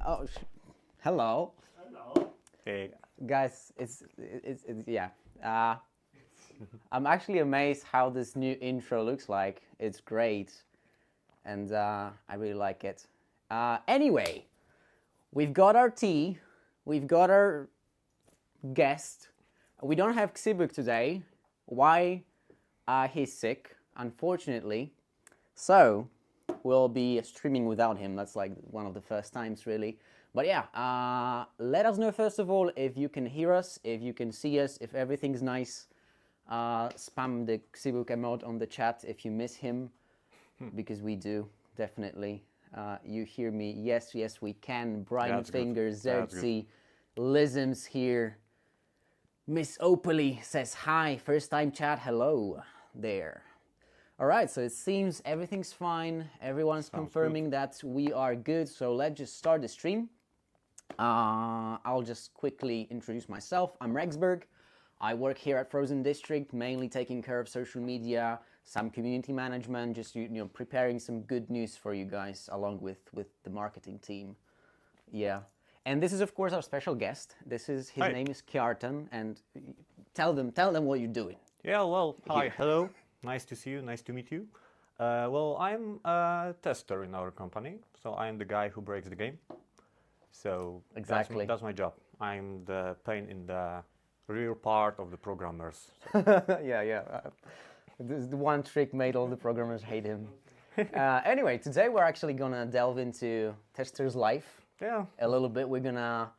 Hello. Hello. Hey. Guys, yeah. I'm actually amazed how this new intro looks like. It's great, and I really like it. Anyway, we've got our tea, we've got our guest. We don't have Xibuk today. Why? He's sick, unfortunately. So we'll be streaming without him. That's like one of the first times, really. But yeah, let us know first of all if you can hear us, if you can see us, if everything's nice. Spam the Xibuk emote on the chat if you miss him, because we do, definitely. You hear me? Yes, yes, we can. Brian Fingers, Zerzi, Lism's here. Miss Opally says hi. First time chat, hello there. All right, so it seems everything's fine. Everyone's confirming that we are good. So let's just start the stream. I'll just quickly introduce myself. I'm Rexberg. I work here at Frozen District, mainly taking care of social media, some community management, just preparing some good news for you guys along with the marketing team. Yeah. And this is, of course, our special guest. His name is Kjartan, and tell them what you're doing. Yeah, well, hi, hello. Nice to see you, nice to meet you. Well, I'm a tester in our company, so I'm the guy who breaks the game. So exactly, that's my job. I'm the pain in the rear part of the programmers. So. yeah. The one trick made all the programmers hate him. Anyway, today we're actually gonna delve into tester's life. Yeah. A little bit. We're gonna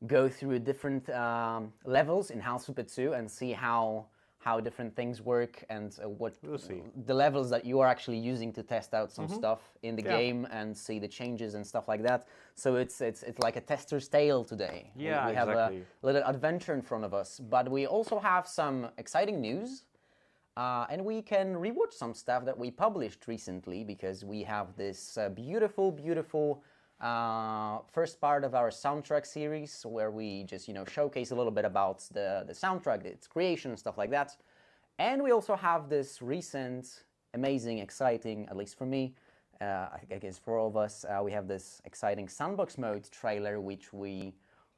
go through different levels in House Super 2 and see how different things work and what the levels that you are actually using to test out some stuff in the game and see the changes and stuff like that. So it's like a tester's tale today. Yeah, we have a little adventure in front of us, but we also have some exciting news. And we can rewatch some stuff that we published recently because we have this beautiful first part of our soundtrack series where we just showcase a little bit about the soundtrack, its creation and stuff like that. And we also have this recent, amazing, exciting, at least for me, I guess for all of us, we have this exciting Sandbox mode trailer which we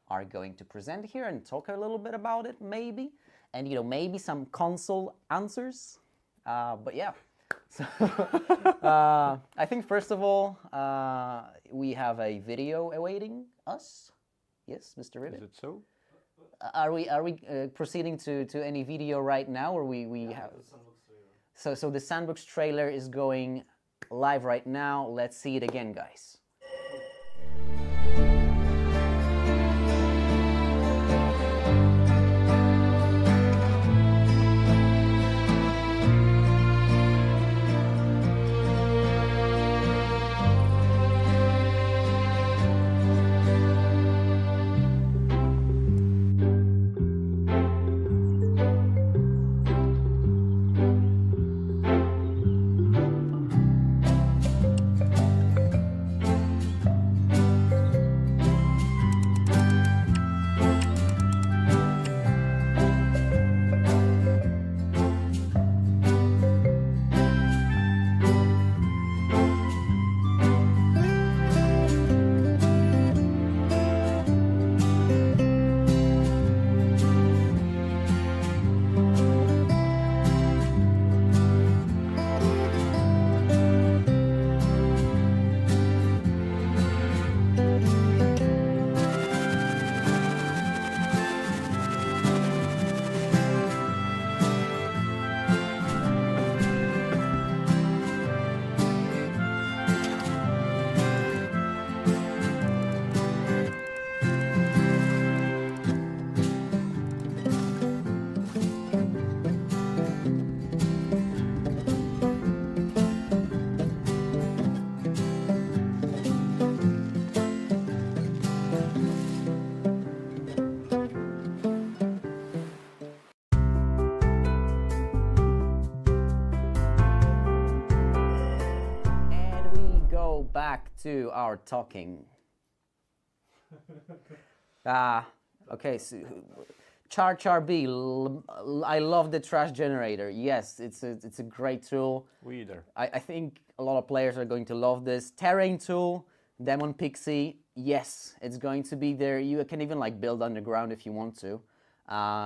are going to present here and talk a little bit about it maybe. And maybe some console answers, but yeah. So I think first of all we have a video awaiting us. Yes, Mr. Ribbit. Is it so? Are we proceeding to any video right now, or we have? The Sandbox trailer. So the Sandbox trailer is going live right now. Let's see it again, guys. Back to our talking. Okay, so Char B, I love the trash generator. Yes, it's a great tool. We either. I think a lot of players are going to love this. Terrain tool, Demon Pixie. Yes, it's going to be there. You can even like build underground if you want to.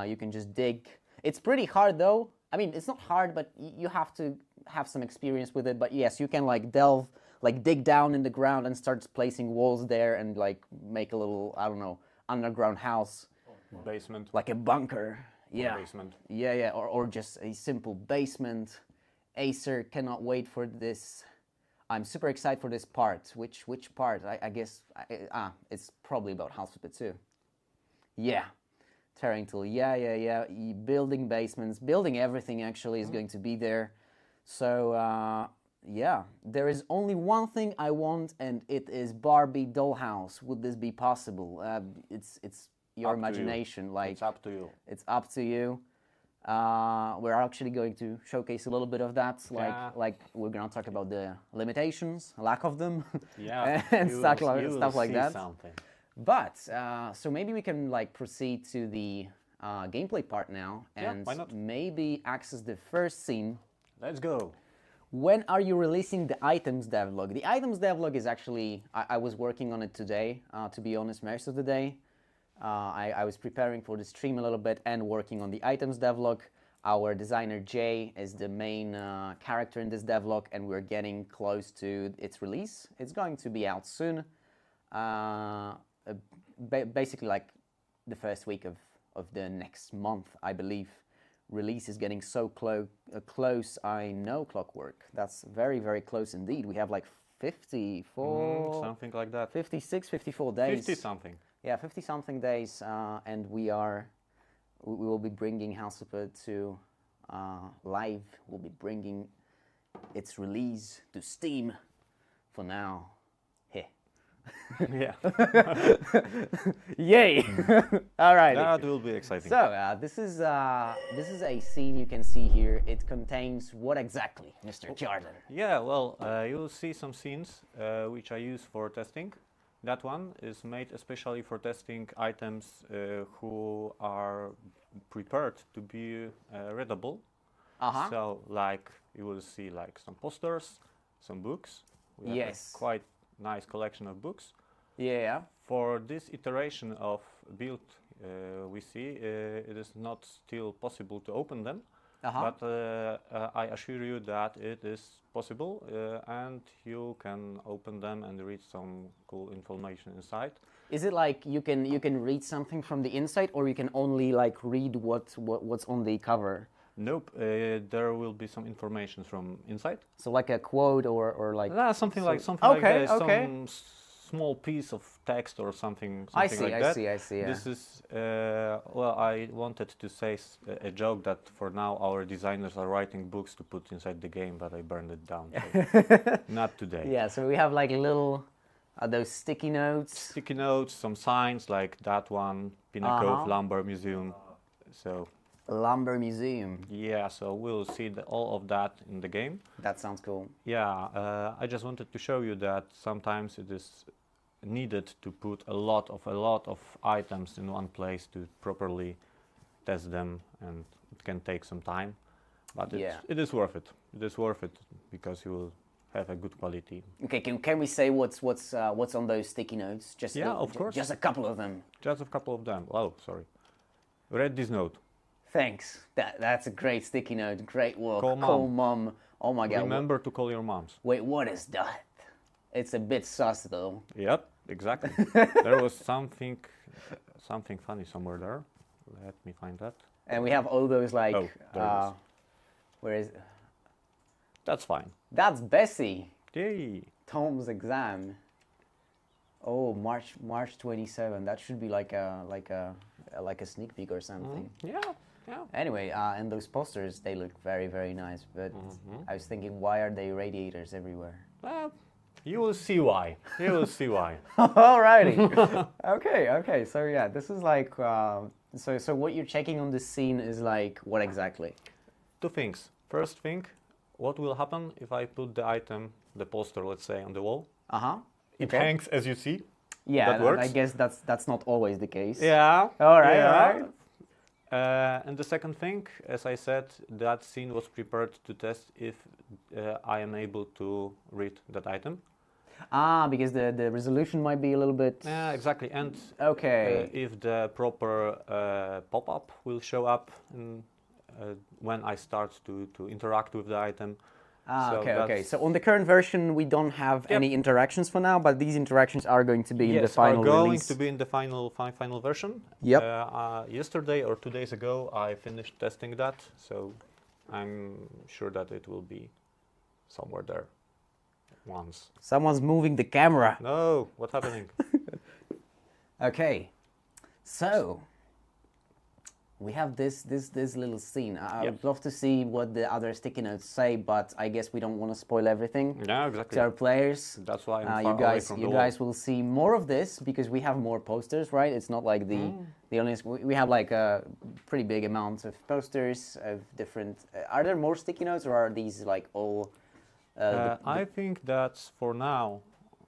You can just dig. It's pretty hard though. I mean, it's not hard, but you have to have some experience with it. But yes, you can like delve, like dig down in the ground and start placing walls there and like make a little, I don't know, underground house, Basement. like a bunker. Yeah. Basement. Yeah, or just a simple basement. Acer cannot wait for this. I'm super excited for this part. Which part? I guess it's probably about House Flipper 2. Yeah, tearing tool. Yeah. Building basements, building everything actually is going to be there. So yeah, there is only one thing I want, and it is Barbie dollhouse. Would this be possible? It's your Up to you. imagination. Like It's up to you. it's up to you. We're actually going to showcase a little bit of that. Like we're gonna talk about the limitations, lack of them, Yeah. and you stuff will- like, you will stuff like see that. Something. But so maybe we can like proceed to the gameplay part now, Yeah, and why not? maybe access the first scene. Let's go. When are you releasing the items devlog? The items devlog is actually I was working on it today. To be honest, most of the day. I was preparing for the stream a little bit and working on the items devlog. Our designer Jay is the main character in this devlog, and we're getting close to its release. It's going to be out soon. Basically like the first week of the next month, I believe. Release is getting so close. I know, Clockwork. That's very, very close indeed. We have like 54... Something like that. 56, 54 days. 50 something. Yeah, 50 something days, and we will be bringing House Flipper to live. We'll be bringing its release to Steam for now. Hey. Yeah. Yay! All right. That will be exciting. So this is a scene you can see here. It contains what exactly, Mr. Jordan? Yeah, well, you'll see some scenes which I use for testing. That one is made especially for testing items who are prepared to be readable. Uh-huh. So, like, you will see like some posters, some books. We have Yes. a quite nice collection of books. Yeah. For this iteration of build we see, it is not still possible to open them. Uh-huh. But I assure you that it is possible, and you can open them and read some cool information inside. Is it like you can read something from the inside, or you can only like read what's on the cover? Nope, there will be some information from inside. So like a quote or like Something like okay, that. okay. Some small piece of text or something. I Something see, like I that. see, I see. Yeah. This is well, I wanted to say a joke that for now our designers are writing books to put inside the game, but I burned it down. So not today. Yeah, so we have like little those sticky notes. Sticky notes, some signs like that one, Pinnacle Uh-huh. Lumber Museum. So Lumber Museum. yeah, so we'll see all of that in the game. That sounds cool. Yeah, I just wanted to show you that sometimes it is needed to put a lot of items in one place to properly test them, and it can take some time, but it is worth it. It is worth it because you will have a good quality. Okay, can we say what's on those sticky notes? Just Yeah, of course. Just a couple of them. Just a couple of them. Oh, sorry. Read this note. Thanks. That's a great sticky note. Great work. Call mom. Oh my god. Remember to call your moms. Wait, what is that? It's a bit sus though. Yep, exactly. There was something funny somewhere there. Let me find that. And we have all those like Oh, there it is. where is That's fine. that's Bessie. Yay. Tom's exam. Oh, March 27. That should be like a sneak peek or something. Yeah, yeah. Anyway, and those posters, they look very, very nice. But I was thinking, why are they radiators everywhere? Well, you will see why. You will see why. Alrighty. Okay. So yeah, this is like so what you're checking on this scene is like what exactly? Two things. First thing, what will happen if I put the item, the poster, let's say, on the wall? It Okay. hangs, as you see. Yeah, That works. I guess that's not always the case. Yeah. All right. yeah. All right. And the second thing, as I said, that scene was prepared to test if I am able to read that item. Because the resolution might be a little bit... Yeah, exactly. And Okay. if the proper pop-up will show up when I start to interact with the item. So Okay. So on the current version, we don't have any interactions for now, but these interactions are going to be in the final are going release. to be in the final version. Yep. Yesterday or 2 days ago, I finished testing that, so I'm sure that it will be somewhere there once. Someone's moving the camera. No, what's happening? Okay. So we have this little scene. I would love to see what the other sticky notes say, but I guess we don't want to spoil everything Yeah, exactly. to our players. That's why I'm far you away guys, from you the guys wall. will see more of this because we have more posters, right? It's not like the only. We have like a pretty big amount of posters of different. Are there more sticky notes, or are these like all? I think that's for now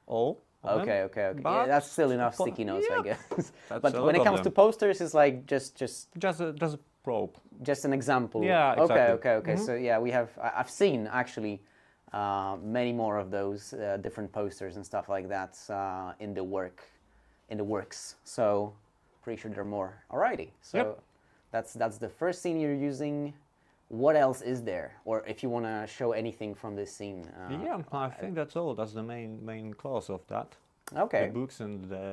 all. of them, Okay. Yeah, but that's still enough sticky notes, I guess. That's But a when lot it of comes to them. posters, it's like just Just a probe. just an example. Yeah, exactly. Okay. So yeah, we have. I've seen actually many more of those different posters and stuff like that in the works. So pretty sure there are more. Alrighty. So Yep. that's the first scene you're using. What else is there? Or if you want to show anything from this scene. Yeah, I think that's all. That's the main clause of that. Okay. The books and the.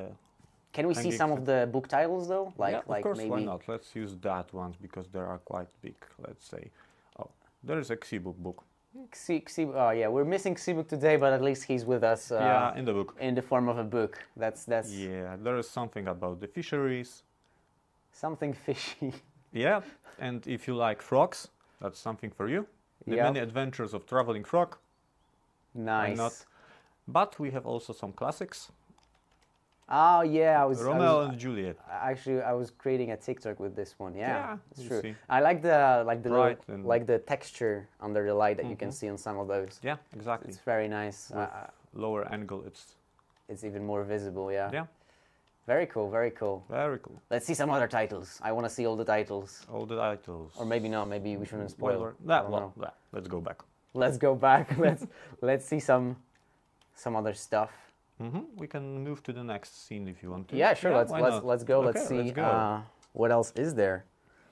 Can we see some of the book titles though? Yeah, of course. maybe. Why not? Let's use that ones because they are quite big. Let's say. Oh, there is a Xebook book. Oh yeah, we're missing Xebook today, but at least he's with us. Yeah, in the book. In the form of a book. That's Yeah, there is something about the fisheries. something fishy. Yeah, and if you like frogs, that's something for you. The Yeah. many adventures of traveling frog. Nice. not? But we have also some classics. Oh yeah, I Romeo was and Juliet. actually I was creating a TikTok with this one. Yeah, Yeah, it's you true. see. I like the Bright and- like the texture under the light that you can see on some of those. Yeah, exactly. It's very nice. With lower angle, It's even more visible. Yeah. yeah, Very cool. Very cool. very cool. Let's see some other titles. I want to see all the titles. All the titles. Or maybe not. Maybe we shouldn't spoil. I don't know. Let's go back. Let's go back. let's see some other stuff. We can move to the next scene if you want to. Yeah, sure. why not? Let's go. Okay, Let's see let's go. what else is there.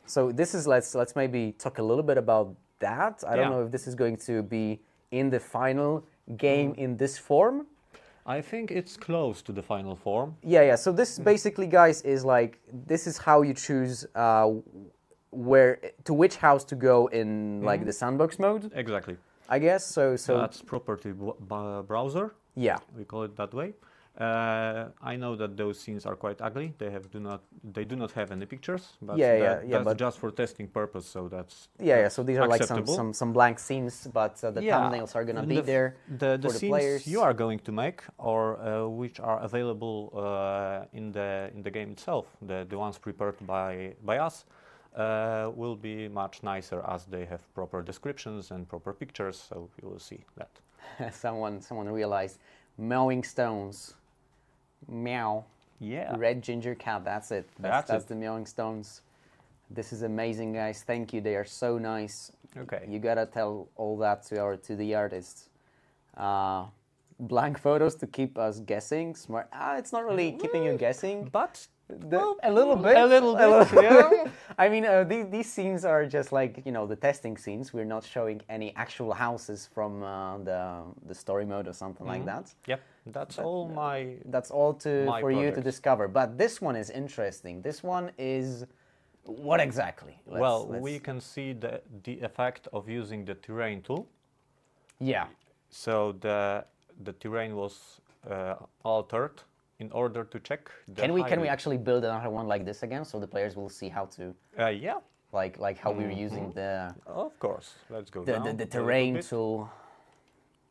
So this is let's maybe talk a little bit about that. I don't know if this is going to be in the final game in this form. I think it's close to the final form. Yeah. So this basically, guys, is like this is how you choose which house to go in like the sandbox mode, Exactly. I guess. So That's property browser. yeah. We call it that way. I know that those scenes are quite ugly. They do not have any pictures. But that's but just for testing purpose. So that's Yeah. So these are like acceptable. some blank scenes, but the thumbnails are gonna be there The for the scenes players. you are going to make, or which are available in the game itself, the ones prepared by us, will be much nicer as they have proper descriptions and proper pictures. So you will see that. someone realized mowing stones. Meow. Yeah. Red ginger cat. That's it. That's That's it. the mowing stones. This is amazing, guys. Thank you. They are so nice. Okay. You gotta tell all that to the artists. Blank photos to keep us guessing. Smart. It's not really keeping you guessing. But A little bit. A little bit. Yeah. I mean, these scenes are just like the testing scenes. We're not showing any actual houses from the story mode or something like that. Yep. That's all my. That's all My for you to projects. discover. But this one is interesting. This one is what exactly? We can see the effect of using the terrain tool. Yeah. So the terrain was altered in order to check. Can we actually build another one like this again, so the players will see how to Yeah. like how we're using the Of course. Let's go down the a little terrain bit. tool.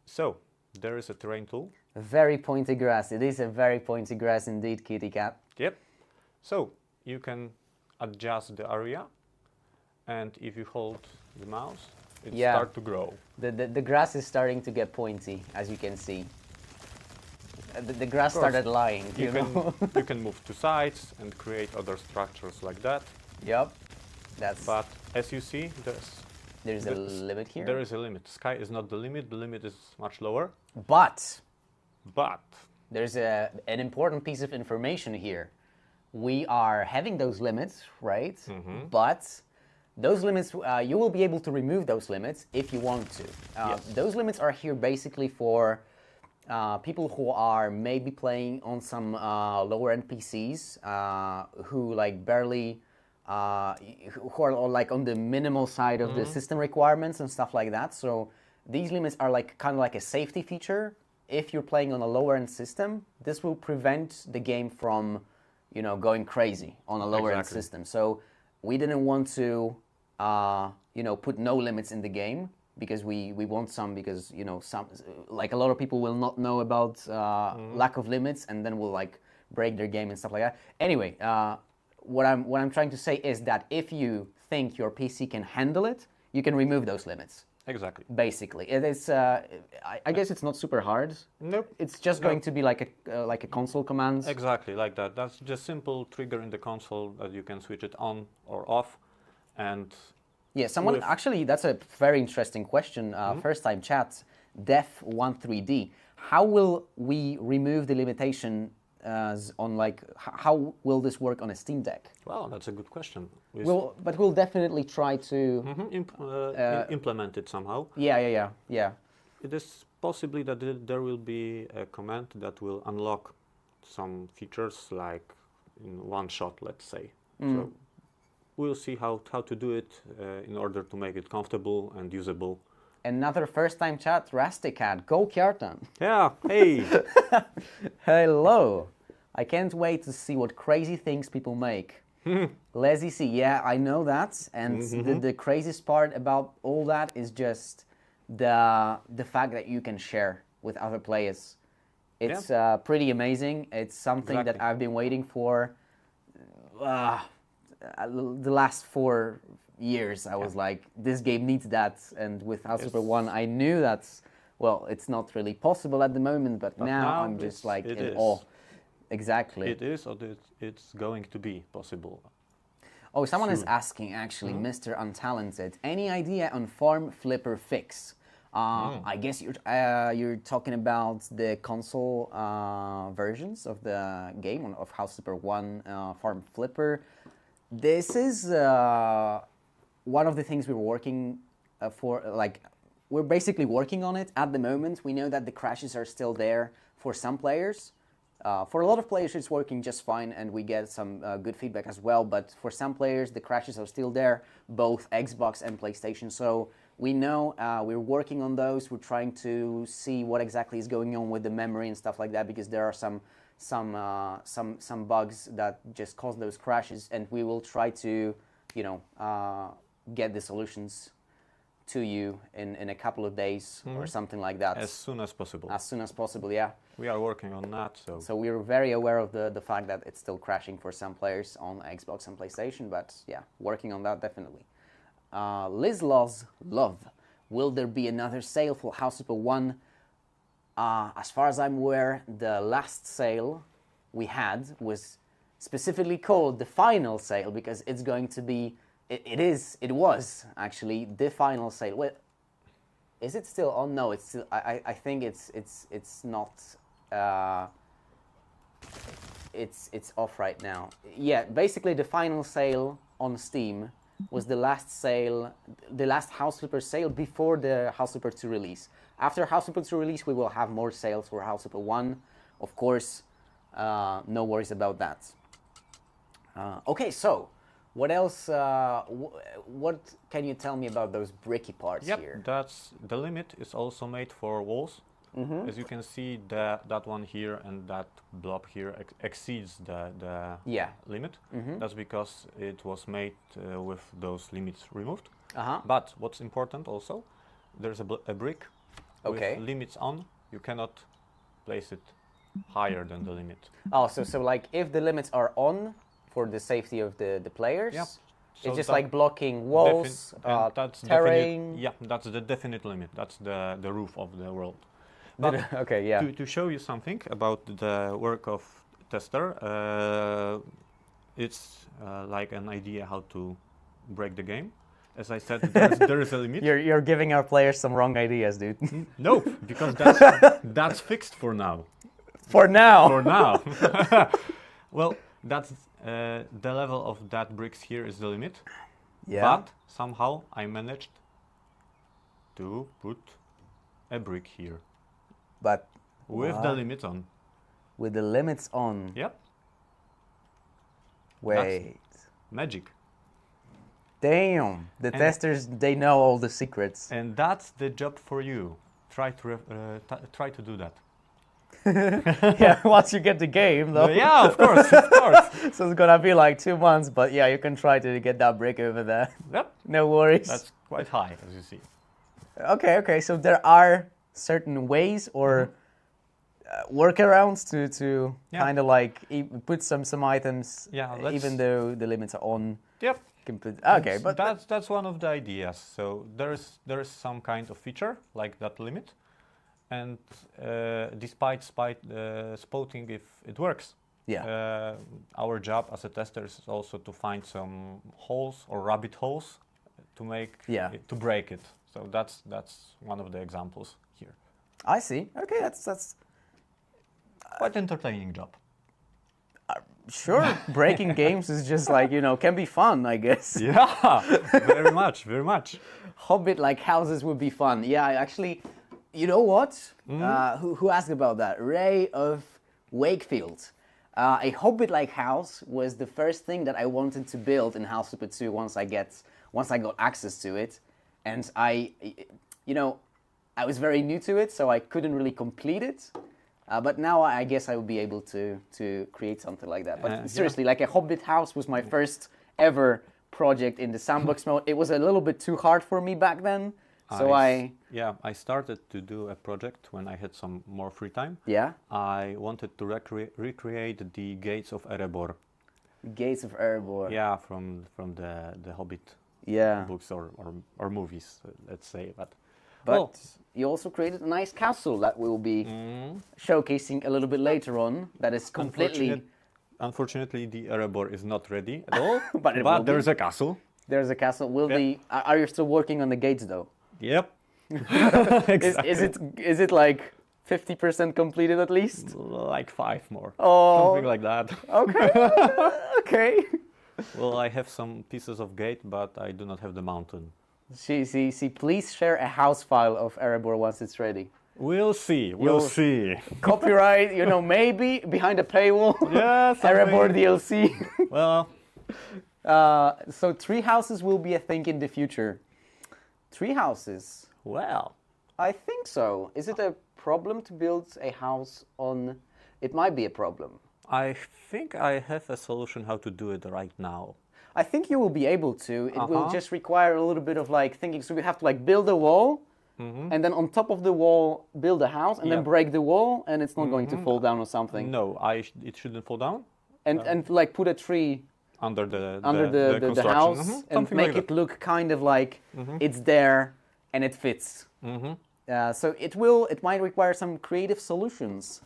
So there is a terrain tool. Very pointy grass. It is a very pointy grass indeed, kitty cat. Yep. So you can adjust the area, and if you hold the mouse, it starts to grow. The grass is starting to get pointy, as you can see. The grass started lying. You know. You can move to sides and create other structures like that. Yep. That's. But as you see, There's a limit here. There is a limit. Sky is not the limit. The limit is much lower. But But There's an important piece of information here. We are having those limits, right? But those limits, you will be able to remove those limits if you want to. Those limits are here basically for people who are maybe playing on some lower end PCs, who like barely, who are like on the minimal side of the system requirements and stuff like that. So these limits are like kind of like a safety feature. If you're playing on a lower end system, this will prevent the game from, you know, going crazy on a lower end system. So we didn't want to, you know, put no limits in the game because we want some, because, you know, some, like a lot of people will not know about lack of limits and then will like break their game and stuff like that. Anyway, what I'm trying to say is that if you think your PC can handle it, you can remove those limits. exactly. Basically, it is. I guess it's not super hard. Nope. It's just going to be like a console command. Exactly like that. That's just simple trigger in the console that you can switch it on or off, and Yeah, someone actually. That's a very interesting question. First time chat, Def13D. How will we remove the limitation on like? How will this work on a Steam Deck? well, that's a good question. But we'll definitely try to. Implement it somehow. Yeah. It is possibly that there will be a command that will unlock some features like in one shot, let's say. So we'll see how to do it in order to make it comfortable and usable. Another first time chat, Rasticat. Go Kjartan. Yeah, hey! Hello. I can't wait to see what crazy things people make. Lazy C, yeah, I know that. And the craziest part about all that is just the fact that you can share with other players. It's pretty amazing. It's something that I've been waiting for the last 4 years. I was like, this game needs that. And with House Super 1, I knew that's, well, it's not really possible at the moment, but now I'm just like in awe. Exactly. It is, or it's going to be possible. Oh, someone is asking, actually, Mr. Untalented, any idea on Farm Flipper fix? I guess you're talking about the console versions of the game, of House Super 1 Farm Flipper. This is one of the things we're working for, like, we're basically working on it at the moment. We know that the crashes are still there for some players. For a lot of players, it's working just fine, and we get some good feedback as well. But for some players, the crashes are still there, both Xbox and PlayStation. So we know we're working on those. We're trying to see what exactly is going on with the memory and stuff like that, because there are some bugs that just cause those crashes, and we will try to, you know, get the solutions to you in a couple of days or something like that. As soon as possible. As soon as possible, yeah. We are working on that, So we're very aware of the fact that it's still crashing for some players on Xbox and PlayStation, but yeah, working on that definitely. Liz Love, will there be another sale for House Super 1? As far as I'm aware, the last sale we had was specifically called the final sale, because it's going to be, it was actually the final sale. Well, is it still on? No, it's still, I think it's not, it's off right now. Yeah, basically the final sale on Steam was the last sale, the last House Flipper sale before the House Flipper 2 release. After House Flipper 2 release, we will have more sales for House Flipper 1. Of course, no worries about that. Okay, so what else, what can you tell me about those bricky parts here? That's, the limit is also made for walls. As you can see, that one here and that blob here exceeds the limit. That's because it was made with those limits removed. But what's important also, there's a brick with limits on. You cannot place it higher than the limit. Oh, so like if the limits are on for the safety of the players, so it's just like blocking walls, terrain. That's the definite limit. That's the roof of the world. But to show you something about the work of tester, it's like an idea how to break the game. as I said, there is a limit. You're giving our players some wrong ideas, dude. No, because that's fixed for now. For now. For now. Well, that's the level of that bricks here is the limit. Yeah. But somehow I managed to put a brick here But with the limit on. with the limits on. Yep, Wait. magic. Damn. The And- testers, they know all the secrets. And that's the job for you. Try to do that. Yeah, once you get the game, though. Yeah, of course, of course. So it's gonna be like 2 months, but yeah, you can try to get that brick over there. Yep, No worries. that's quite high, as you see. Okay. So there are certain ways or workarounds to Yeah. kind of like put some items, Yeah, let's- even though the limits are on. Yep. You can put okay, but that's one of the ideas. So there is some kind of feature like that limit, and despite spotting if it works, yeah, our job as a tester is also to find some holes or rabbit holes to make to break it. So that's one of the examples here. I see. Okay, that's Quite entertaining job. sure. Breaking games is just like can be fun, I guess. Yeah, very much, very much. Hobbit-like houses would be fun. Yeah, actually, you know what? Who asked about that? Ray of Wakefield. A Hobbit-like house was the first thing that I wanted to build in House Super 2 once I got access to it, and I was very new to it, so I couldn't really complete it. But now I guess I would be able to create something like that. But seriously, like a Hobbit house was my first ever project in the Sandbox mode. It was a little bit too hard for me back then, so I started to do a project when I had some more free time. yeah. I wanted to recreate the gates of Erebor. Gates of Erebor. Yeah, from the Hobbit Yeah. books or movies, let's say. But But you also created a nice castle that we will be showcasing a little bit later on. That is completely. Unfortunately, the Erebor is not ready at all. But it will be. there's a castle. There's a castle. Will Yep. Are you still working on the gates though? Yep. Is it like 50% completed at least? Like 5 more. Oh. Something like that. Okay. Okay. Well, I have some pieces of gate, but I do not have the mountain. See, please share a house file of Erebor once it's ready. We'll see. We'll see. Copyright, maybe behind a paywall. Yeah, Erebor DLC. Well, So tree houses will be a thing in the future. Tree houses. well. I think so. Is it a problem to build a house on? It might be a problem. I think I have a solution how to do it right now. I think you will be able to. It will just require a little bit of thinking. So we have to build a wall, and then on top of the wall build a house, and then break the wall, and it's not going to fall down or something. No, it shouldn't fall down. And put a tree Under the the house and Something make like it look kind of like it's there and it fits. So it might require some creative solutions.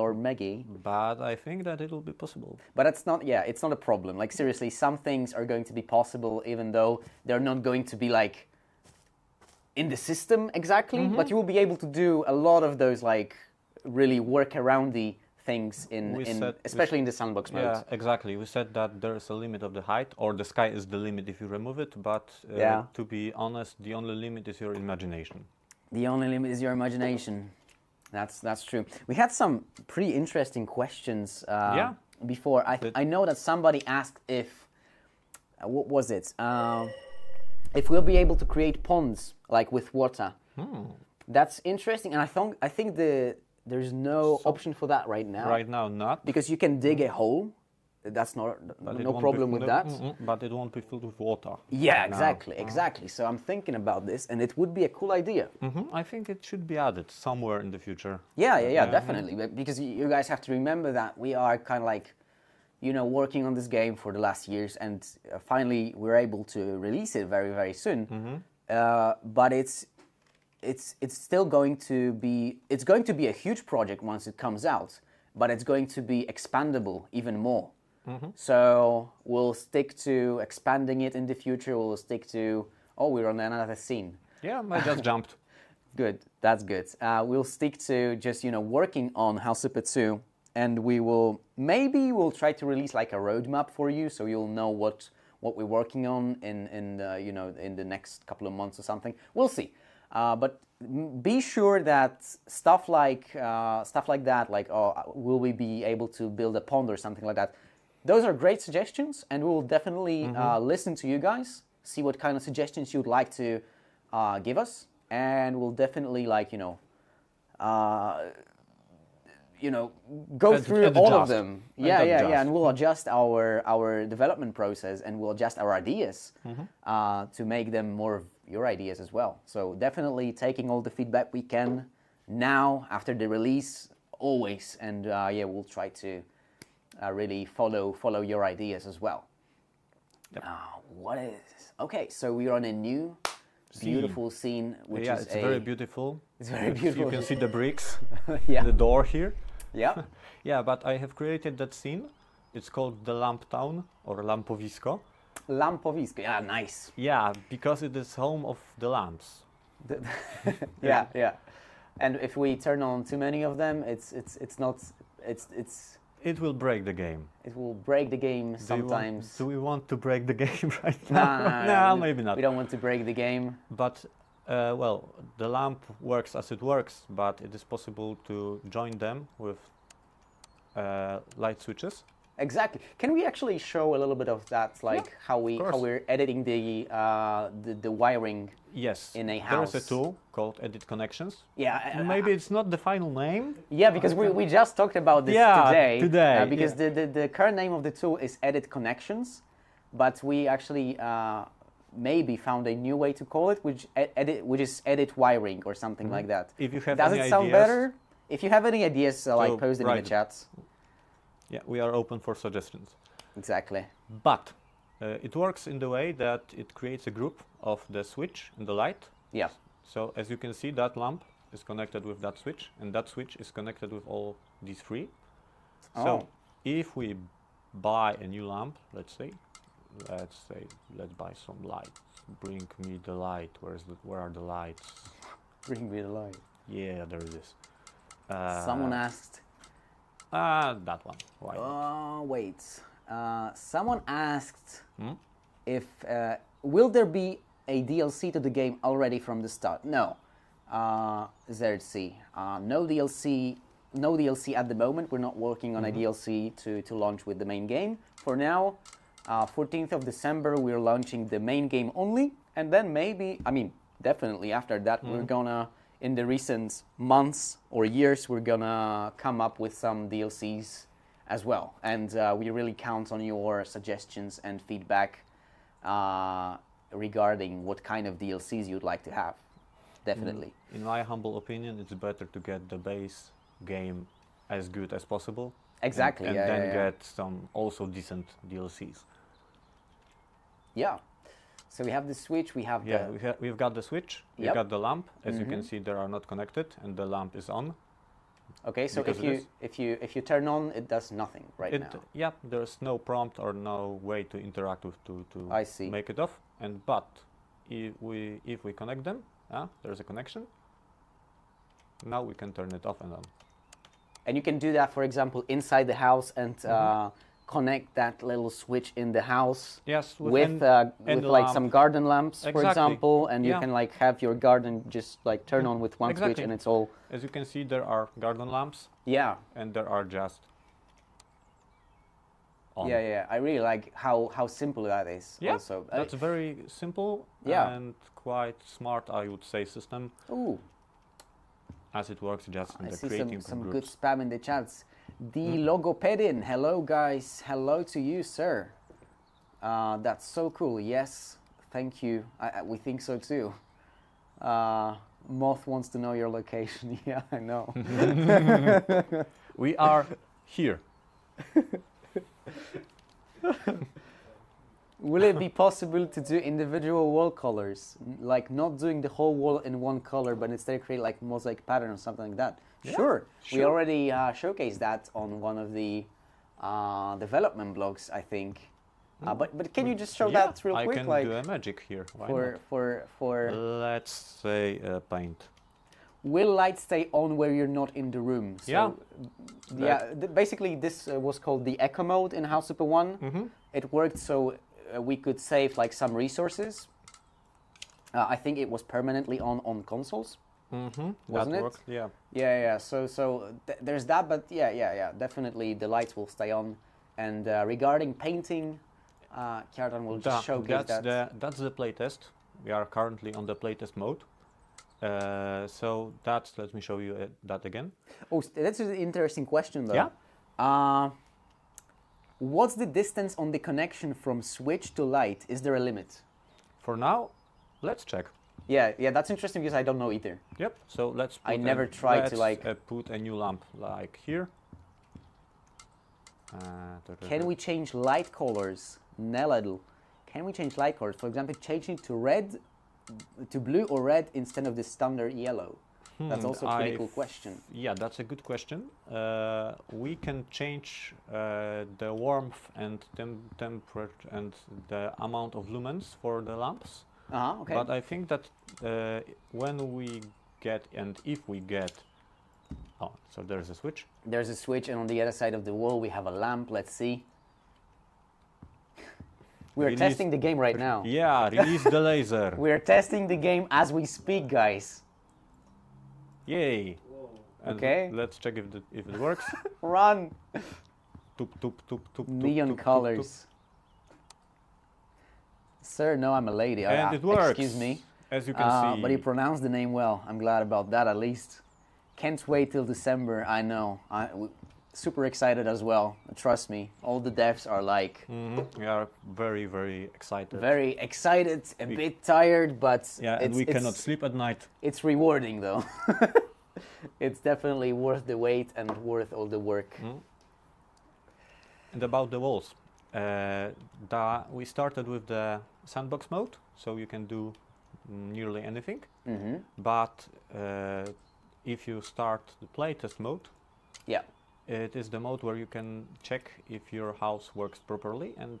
Lord Maggie. But I think that it will be possible. But it's not a problem. Like seriously, some things are going to be possible even though they're not going to be in the system exactly, but you will be able to do a lot of those really workaroundy things especially in the Sandbox mode. Yeah, exactly. We said that there is a limit of the height, or the sky is the limit if you remove it, but to be honest, the only limit is your imagination. The only limit is your imagination. That's true. We had some pretty interesting questions before. I know that somebody asked if, what was it? If we'll be able to create ponds with water. That's interesting, and I think there's no option for that right now. Right now, not. Because you can dig a hole. That's no problem with that. But it won't be filled with water. Yeah, exactly. So I'm thinking about this, and it would be a cool idea. I think it should be added somewhere in the future. Yeah, definitely. Because you guys have to remember that we are kind of working on this game for the last years, and finally we're able to release it very, very soon. But it's still going to be a huge project once it comes out, but it's going to be expandable even more. So we'll stick to expanding it in the future. We'll stick to, oh, we're on another scene. Yeah, I just jumped. Good, that's good. We'll stick to just, working on House Super 2, and we'll try to release like a roadmap for you, so you'll know what we're working on in the next couple of months or something. We'll see. But be sure that stuff like that, like, will we be able to build a pond or something like that? Those are great suggestions, and we will definitely listen to you guys, see what kind of suggestions you'd like to give us, and we'll definitely go through all of them. Yeah, and we'll adjust our development process, and we'll adjust our ideas to make them more of your ideas as well. So definitely taking all the feedback we can now after the release, always, and we'll try to really follow your ideas as well. Yep. What is okay? So we're on a new beautiful scene, which is it's very beautiful. It's very beautiful. You can see the bricks, Yeah. the door here. Yeah. Yeah, but I have created that scene. It's called the Lamp Town or Lampowisko. Lampowisko. Yeah, nice. Yeah, because it is home of the lamps. Yeah. And if we turn on too many of them, It will break the game. it will break the game sometimes. Do we want to break the game right now? No, maybe not. We don't want to break the game. But, the lamp works as it works, but it is possible to join them with light switches. Exactly. Can we actually show a little bit of that, like how course. we're editing the wiring? Yes. In a house. There's a tool called Edit Connections. Yeah. Maybe it's not the final name. Yeah, because we just talked about this Yeah, today. because the current name of the tool is Edit Connections, but we actually maybe found a new way to call it, which is Edit Wiring or something like that. If you have Does any it sound ideas, better? If you have any ideas, post them in the right. chats. Yeah, we are open for suggestions. Exactly. But it works in the way that it creates a group of the switch and the light. Yeah. So as you can see, that lamp is connected with that switch, and that switch is connected with all these three. Oh. So if we buy a new lamp, let's buy some lights. Bring me the light. Where are the lights? Bring me the light. Yeah, there it is. Someone asked. That one. Why? Wait. Someone asked if will there be a DLC to the game already from the start? No. ZRC. No DLC. No DLC at the moment. We're not working on a DLC to launch with the main game. For now, 14th of December, we're launching the main game only, and then definitely after that, we're gonna, in the recent months or years, we're gonna come up with some DLCs as well. And we really count on your suggestions and feedback regarding what kind of DLCs you'd like to have. Definitely. In my humble opinion, it's better to get the base game as good as possible. Exactly. And then get some also decent DLCs. Yeah. So we have the switch. We have we've got the switch. We've Yep. got the lamp. As you can see, they are not connected, and the lamp is on. Okay. So because if you turn on, it does nothing now. Yeah, there's no prompt or no way to interact with to I see. make it off. But if we connect them, there's a connection. Now we can turn it off and on. And you can do that, for example, inside the house and connect that little switch in the house. Yes, with like lamp. some garden lamps, for Exactly. example, and you Yeah. can like have your garden just like turn on with one switch, Exactly. and it's all. As you can see, there are garden lamps, Yeah. and there are just on. Yeah. I really like how simple that is. Yeah, Also, that's a very simple and quite smart, I would say, system. Ooh. As it works just in I the see creating some groups. good spam in the chats. The logopedin, hello guys, hello to you, sir. That's so cool. Yes, thank you. We think so too. Moth wants to know your location. Yeah, I know. We are here. Will it be possible to do individual wall colors, like not doing the whole wall in one color, but instead create like mosaic pattern or something like that? Yeah, Sure. We sure. already showcased that on one of the development blocks, I think. But can you just show Yeah, that real I quick, can like do a magic here. Why for not? Let's say paint. will light stay on where you're not in the room? So, Yeah. Basically this was called the Echo mode in House Super 1. Mm-hmm. It worked so we could save like some resources. I think it was permanently on consoles. Mm-hmm. Wasn't it? Worked, yeah. Yeah. So there's that, but yeah. Definitely the lights will stay on. And regarding painting, Kjartan will just showcase that. That's the playtest. We are currently on the playtest mode. So let me show you that again. Oh, that's an interesting question though. Yeah. What's the distance on the connection from switch to light? Is there a limit? For now, let's check. Yeah, that's interesting because I don't know either. Yep. So let's. I never tried to like put a new lamp like here. Can we change light colors? Neladl. Can we change light colors? For example, changing to red, to blue or red instead of the standard yellow. That's also a pretty cool question. Yeah, that's a good question. We can change the warmth and temperature and the amount of lumens for the lamps. Okay. But I think that when we get and if we get, so there's a switch. There's a switch, and on the other side of the wall we have a lamp. Let's see. We're testing the game right now. Yeah, release the laser. We're testing the game as we speak, guys. Yay! And okay. Let's check if it works. Run! Tup. Neon colors. Sir, no, I'm a lady. And it works. Excuse me. As you can see. But you pronounced the name well. I'm glad about that, at least. Can't wait till December. I know. Super excited as well. Trust me. All the devs are like. We are very, very excited. Very excited. A bit tired, but yeah, and we cannot sleep at night. It's rewarding, though. It's definitely worth the wait and worth all the work. And about the walls, we started with the sandbox mode, so you can do nearly anything. But if you start the playtest mode, it is the mode where you can check if your house works properly and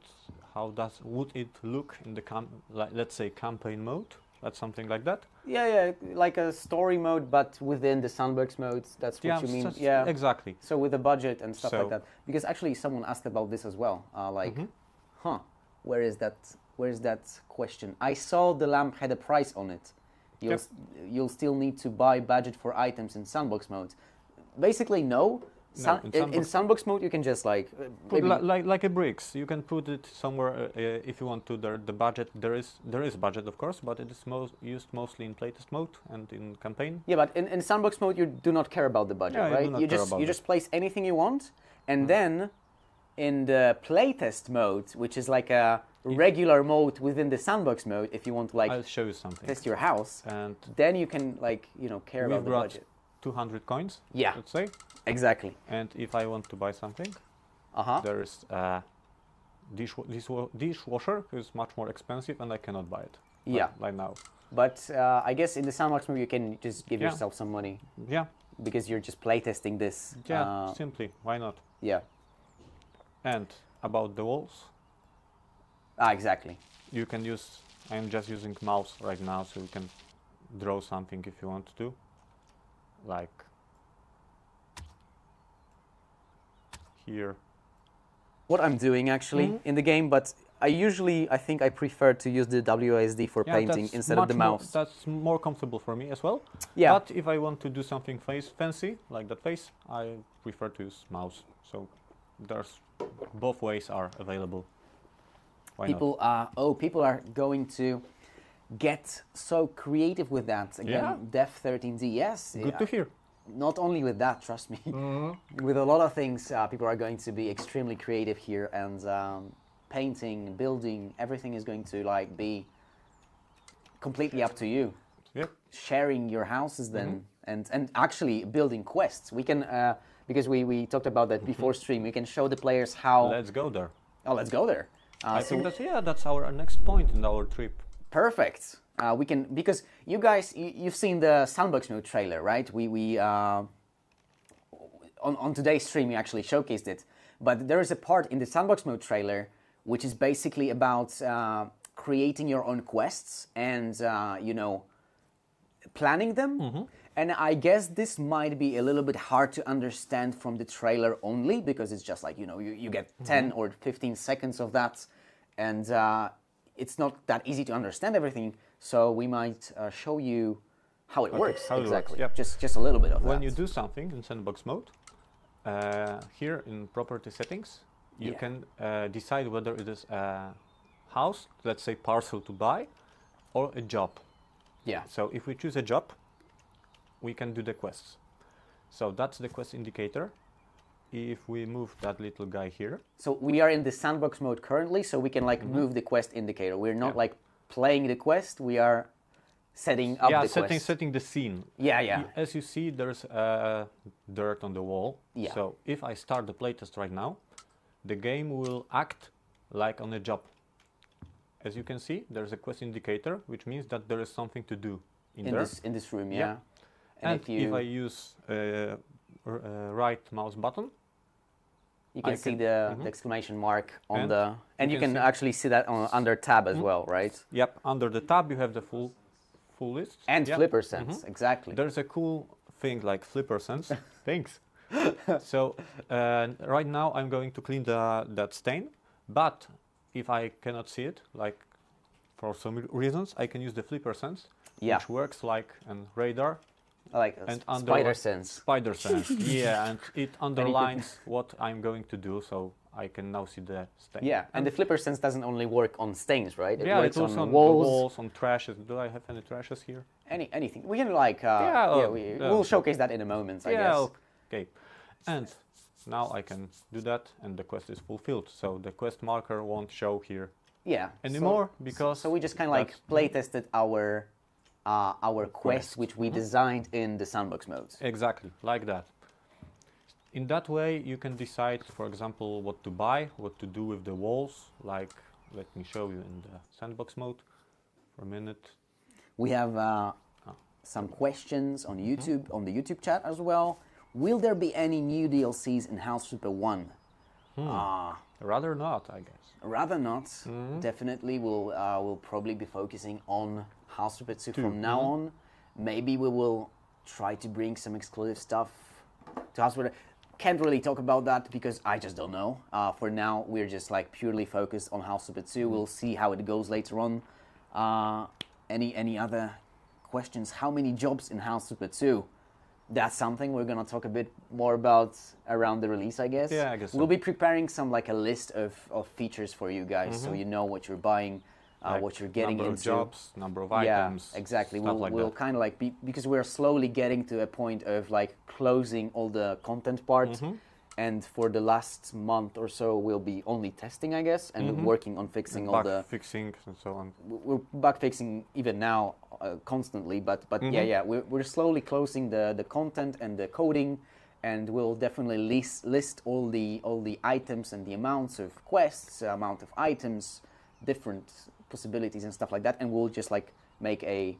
how would it look in the let's say campaign mode. That's something like that. Yeah, like a story mode, but within the sandbox modes. That's what you mean. Yeah, exactly. So with a budget and stuff like that. Because actually, someone asked about this as well. Where is that question? I saw the lamp had a price on it. You'll still need to buy budget for items in sandbox mode. Basically, no. In sandbox mode, you can just like put like a bricks. You can put it somewhere if you want to. The budget there is budget, of course, but it is used mostly in playtest mode and in campaign. Yeah, but in sandbox mode, you do not care about the budget, right? You just place anything you want, and then in the playtest mode, which is like a regular mode within the sandbox mode, if you want to like I'll show you something. Test your house, and then you can like care about the budget. 200 coins. Yeah. Let's say. Exactly. And if I want to buy something, there is a dishwasher who is much more expensive, and I cannot buy it. Like now. But I guess in the sandbox mode you can just give yourself some money. Yeah. Because you're just playtesting this. Yeah. Simply. Why not? Yeah. And about the walls. Exactly. You can use. I am just using mouse right now, so you can draw something if you want to. Like here. What I'm doing actually in the game, but I think I prefer to use the WASD for painting instead of the mouse. That's more comfortable for me as well. Yeah. But if I want to do something fancy, like that face, I prefer to use mouse. So there's both ways are available. Why not? People are going to get so creative with that again. Def 13D, yes. Good to hear. Not only with that, trust me. With a lot of things, people are going to be extremely creative here, and painting, building, everything is going to like be completely up to you. Yep. Sharing your houses then, and actually building quests. We can because we talked about that before stream. We can show the players how. Let's go there. Oh, let's go there. I think that's our next point in our trip. Perfect. We can, because you guys, you've seen the Sandbox mode trailer, right? We on today's stream you actually showcased it. But there is a part in the Sandbox mode trailer which is basically about creating your own quests and planning them. And I guess this might be a little bit hard to understand from the trailer only, because it's just like, you get 10 or 15 seconds of that, and it's not that easy to understand everything. So we might show you how it works. how it exactly. works, yep. Just a little bit of When that. you do something in Sandbox mode, here in property settings, you Yeah. can decide whether it is a house, let's say parcel to buy, or a job. Yeah. So if we choose a job, we can do the quests. So that's the quest indicator. If we move that little guy here, So we are in the Sandbox mode currently, so we can like move the quest indicator. We're not Yeah. like playing the quest, we are setting up the quest. setting the scene. Yeah. As you see, there's dirt on the wall. Yeah. So if I start the playtest right now, the game will act like on a job. As you can see, there's a quest indicator, which means that there is something to do in there. In this room, yeah. Yeah. And if you if I use right mouse button, you can I see can- the exclamation mark on And the, and you can can see- actually see that under tab as well, right? yep, under the tab you have the full list. And Yep. flipper sense, exactly. There's a cool thing like flipper sense. Thanks. So right now I'm going to clean that stain, but if I cannot see it, like for some reasons, I can use the flipper sense, Yeah. which works like a radar Like and spider sense. Spider sense. Yeah, and it underlines what I'm going to do, so I can now see the stain. Yeah, and the flipper sense doesn't only work on stains, right? It yeah, works it also on on walls, walls, on trashes. Do I have any trashes here? anything. We can like, Yeah, we'll showcase that in a moment, I guess. Okay. And now I can do that, and the quest is fulfilled. So the quest marker won't show here Yeah. anymore because So we just kind of like that's- play tested our quest, Quest. which we designed in the Sandbox modes. Exactly, like that. In that way, you can decide, for example, what to buy, what to do with the walls. Like, let me show you in the Sandbox mode for a minute. We have some questions on YouTube, on the YouTube chat as well. Will there be any new DLCs in House Super 1? Rather not, I guess. Rather not. Definitely, we'll probably be focusing on House Super 2 from now on. Maybe we will try to bring some exclusive stuff to House Super. Can't really talk about that because I just don't know. For now, we're just like purely focused on House Super 2. We'll see how it goes later on. Any other questions? How many jobs in House Super 2? That's something we're gonna talk a bit more about around the release, I guess. Yeah, I guess so. We'll be preparing some like a list of features for you guys, so you know what you're buying, Like what you're getting number into. of jobs, number of Yeah, items. exactly. Stuff We'll, like we'll that. kind of like be, because we're slowly getting to a point of like closing all the content part, Mm-hmm. and for the last month or so we'll be only testing, I guess, and working on fixing all Bug the. fixing and so on. We're bug fixing even now constantly, but yeah, we're slowly closing the content and the coding, and we'll definitely list all the items and the amounts of quests, amount of items, different possibilities and stuff like that, and we'll just like make A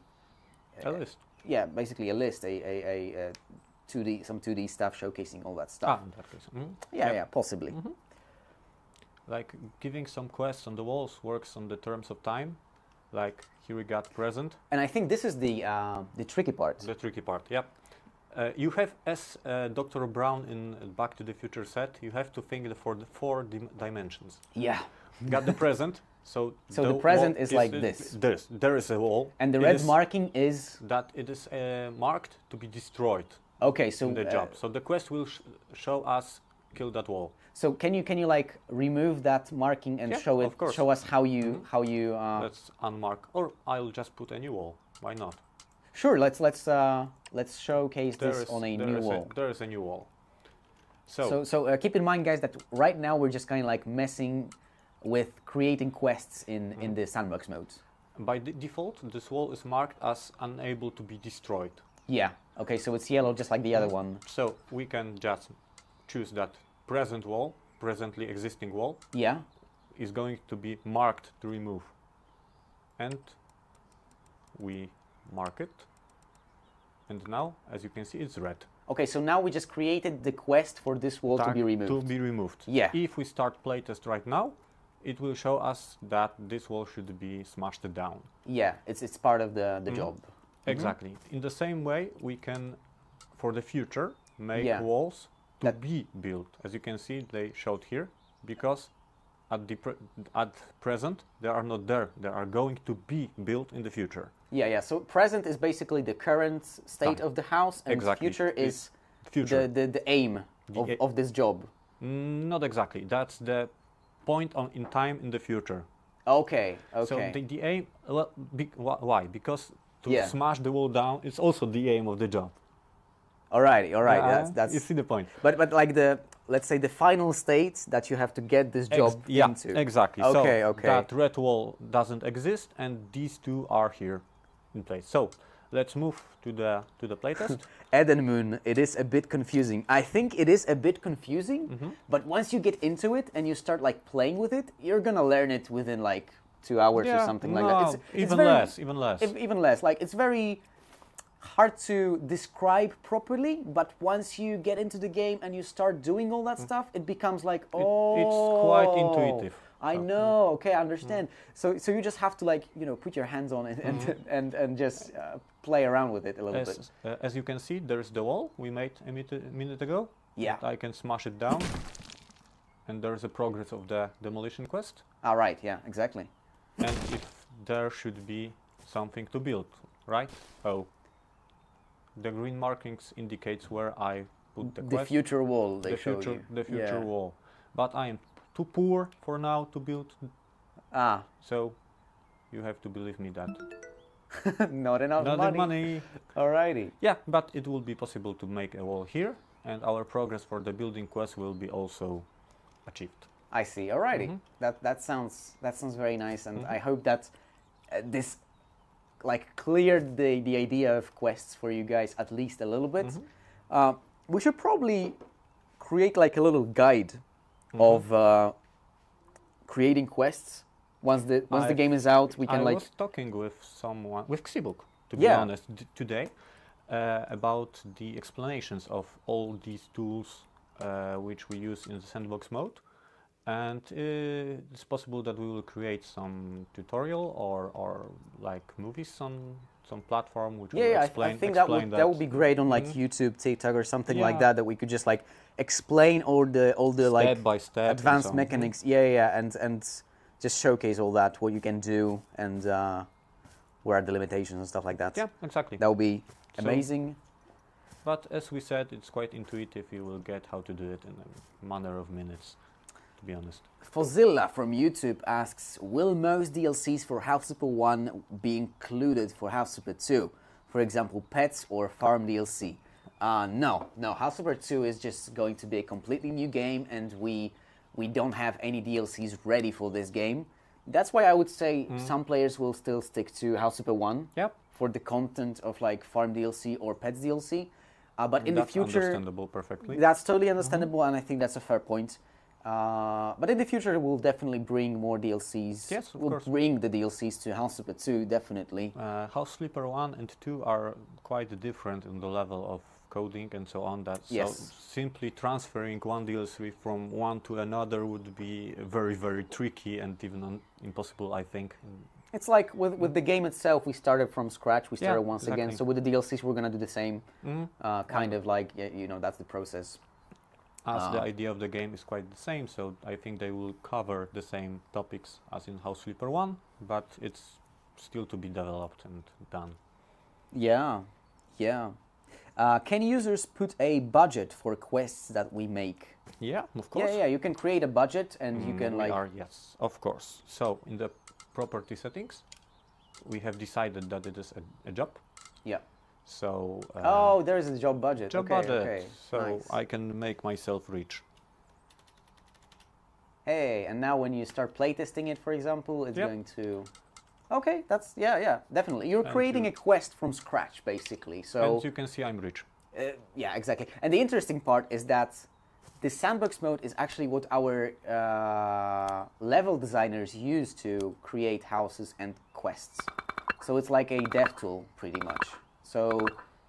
list. yeah, basically a list, a 2D, some 2D stuff showcasing all that stuff. In that case. Mhm. Yeah, possibly. Like giving some quests on the walls works on the terms of time. Like here we got present, And I think this is the tricky part. the tricky part. Yep. You have, as Dr. Brown in Back to the Future said, you have to think for the four dimensions. Yeah. Got the present. So The present wall is like this. There is a wall. And the It red is marking is that it is marked to be destroyed okay. So in the job. So the quest will show us kill that wall. So can you like remove that marking and Yeah, show of course. show us how you Let's unmark, or I'll just put a new wall. Why not? Sure, let's showcase this on a new wall. There is a new wall. So, So keep in mind, guys, that right now we're just kind of like messing with creating quests in the Sandbox modes. by default, this wall is marked as unable to be destroyed. Yeah. Okay, so it's yellow just like the other one. So we can just choose that present wall, presently existing wall, Yeah. is going to be marked to remove. And we mark it. And now, as you can see, it's red. Okay, so now we just created the quest for this wall to be removed. To be removed. Yeah. If we start playtest right now, it will show us that this wall should be smashed down. Yeah, it's part of the job. Exactly. In the same way, we can, for the future, make Yeah. walls to be built. As you can see, they showed here, because at present they are not there. They are going to be built in the future. Yeah, yeah. So present is basically the current state of the house, and Exactly. future is Future. the aim of this job. Not exactly. That's the point in time in the future. Okay, okay. So the aim, well, why? Because to Yeah. smash the wall down, it's also the aim of the job. Alright, alright. That's You see the point. But like let's say the final state that you have to get this job into. Exactly. Okay, so okay. that red wall doesn't exist, and these two are here in place. So let's move to the playtest. Eden Moon, it is a bit confusing. I think it is a bit confusing, but once you get into it and you start like playing with it, you're gonna learn it within like 2 hours or something like that. It's even very, less. Even less. Like it's very hard to describe properly, but once you get into the game and you start doing all that stuff, it becomes like, It's quite intuitive. I know. Okay, I understand. So you just have to like put your hands on it and just play around with it a little bit. As you can see, there's the wall we made a minute ago. Yeah. I can smash it down, and there's a progress of the demolition quest. All right. Yeah. Exactly. And if there should be something to build, right? Oh, the green markings indicates where I put the quest. The future wall they the show future, you. the future Yeah. wall. But I am too poor for now to build. So you have to believe me that. Not enough Not money. money. Alrighty. Yeah, but it will be possible to make a wall here, and our progress for the building quest will be also achieved. I see. Alrighty. That sounds very nice, and I hope that this like cleared the idea of quests for you guys at least a little bit. We should probably create like a little guide of creating quests. Once the game is out, we can I like. was talking with someone, with Xibuk, to be Yeah. honest, today, about the explanations of all these tools which we use in the sandbox mode, and it's possible that we will create some tutorial or like movies on some platform which will explain. I think that would be great on like YouTube, TikTok, or something like that. That we could just like explain all the like step by step advanced mechanics. Yeah, and just showcase all that, what you can do, and where are the limitations and stuff like that. Yeah, exactly. That would be So- amazing. But as we said, it's quite intuitive. You will get how to do it in a matter of minutes, to be honest. Fozilla from YouTube asks, will most DLCs for House Super 1 be included for House Super 2? For example, pets or farm DLC? No. House Super 2 is just going to be a completely new game, and we don't have any DLCs ready for this game. That's why I would say some players will still stick to House Super 1 Yep. for the content of like farm DLC or pets DLC. But in That's the future, understandable perfectly. that's totally understandable, and I think that's a fair point. But in the future, we'll definitely bring more DLCs. Yes, of we'll course. bring the DLCs to House Super 2, definitely. House Sleeper 1 and 2 are quite different in the level of coding and so on. So simply transferring one DLC from one to another would be very, very tricky and even impossible, I think. It's like with the game itself, we started from scratch. We started once exactly. again. So with the DLCs, we're going to do the same. Kind of like, that's the process. As the idea of the game is quite the same, so I think they will cover the same topics as in House Sleeper 1, but it's still to be developed and done. Yeah. Can users put a budget for quests that we make? Yeah, of course. Yeah, you can create a budget and you can like... Yes, of course. So in the property settings, we have decided that it is a job. Yeah. So there is a job budget. Okay. So Nice. I can make myself rich. Hey, and now when you start playtesting it, for example, it's Yep. going to... Okay, that's... Yeah, definitely. You're And creating you- a quest from scratch, basically. So, And you can see I'm rich. yeah, exactly. And the interesting part is that the sandbox mode is actually what our level designers use to create houses and quests. So it's like a dev tool, pretty much. So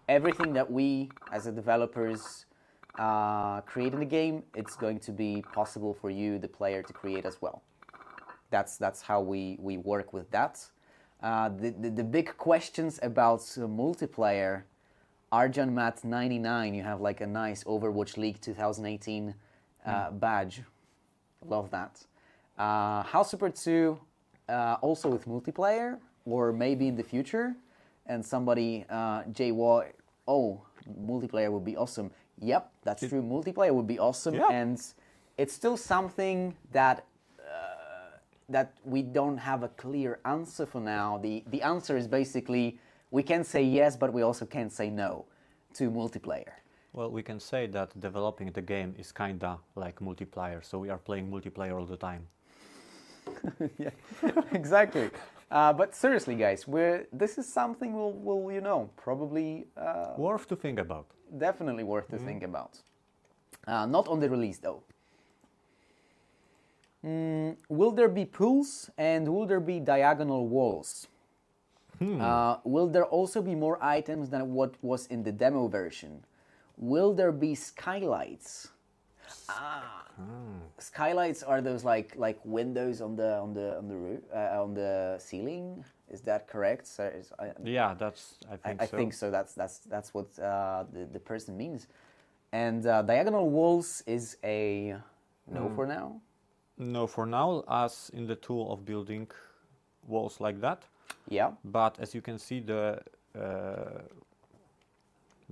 everything that we as the developers create in the game, it's going to be possible for you, the player, to create as well. That's how we work with that. The big questions about multiplayer, Arjan Matt 99, you have like a nice Overwatch League 2018 badge. Love that. House Super 2 also with multiplayer, or maybe in the future. And somebody, JY, oh, multiplayer would be awesome. Yep, that's true. Multiplayer would be awesome. Yeah. And it's still something that we don't have a clear answer for now. The answer is basically we can say yes, but we also can't say no to multiplayer. Well, we can say that developing the game is kinda like multiplayer, so we are playing multiplayer all the time. Yeah, exactly. But seriously, guys, this is something we'll probably Worth to think about. definitely worth to think about. Not on the release though. Will there be pools and will there be diagonal walls? Will there also be more items than what was in the demo version? Will there be skylights? Skylights are those like windows on the roof, on the ceiling. Is that correct? So Yeah, I think so. I think so. That's what the person means. And diagonal walls is a no for now. No, for now, as in the tool of building walls like that. Yeah. But as you can see, the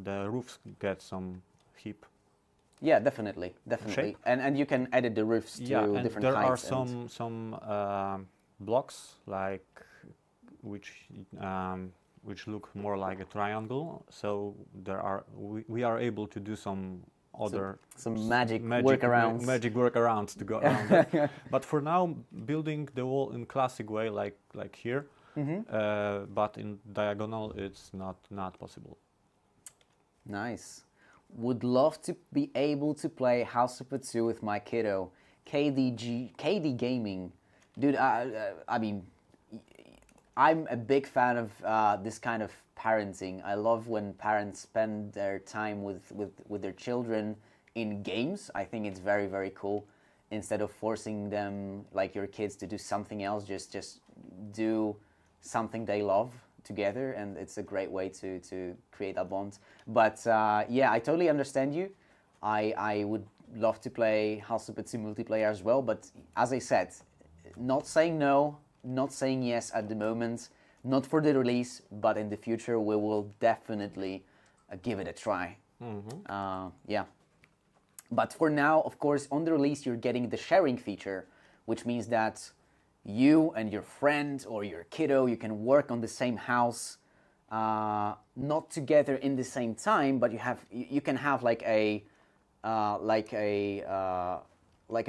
roofs get some hip. Yeah, definitely. Shape. And you can edit the roofs to Yeah, and different there are heights. some blocks like which look more like a triangle. So we are able to do some other some magic workarounds. Magic workarounds to go around that. But for now, building the wall in classic way, like here, but in diagonal, it's not possible. Nice. Would love to be able to play House Super 2 with my kiddo. KD Gaming. Dude, I mean, I'm a big fan of this kind of parenting. I love when parents spend their time with their children in games. I think it's very, very cool. Instead of forcing them, like your kids, to do something else, just do something they love together, and it's a great way to create a bond. But yeah, I totally understand you. I would love to play House Super 2 multiplayer as well, but as I said, not saying no, not saying yes at the moment, not for the release, but in the future we will definitely give it a try. Yeah. But for now, of course, on the release you're getting the sharing feature, which means that you and your friend or your kiddo, you can work on the same house, not together in the same time, but you can have like a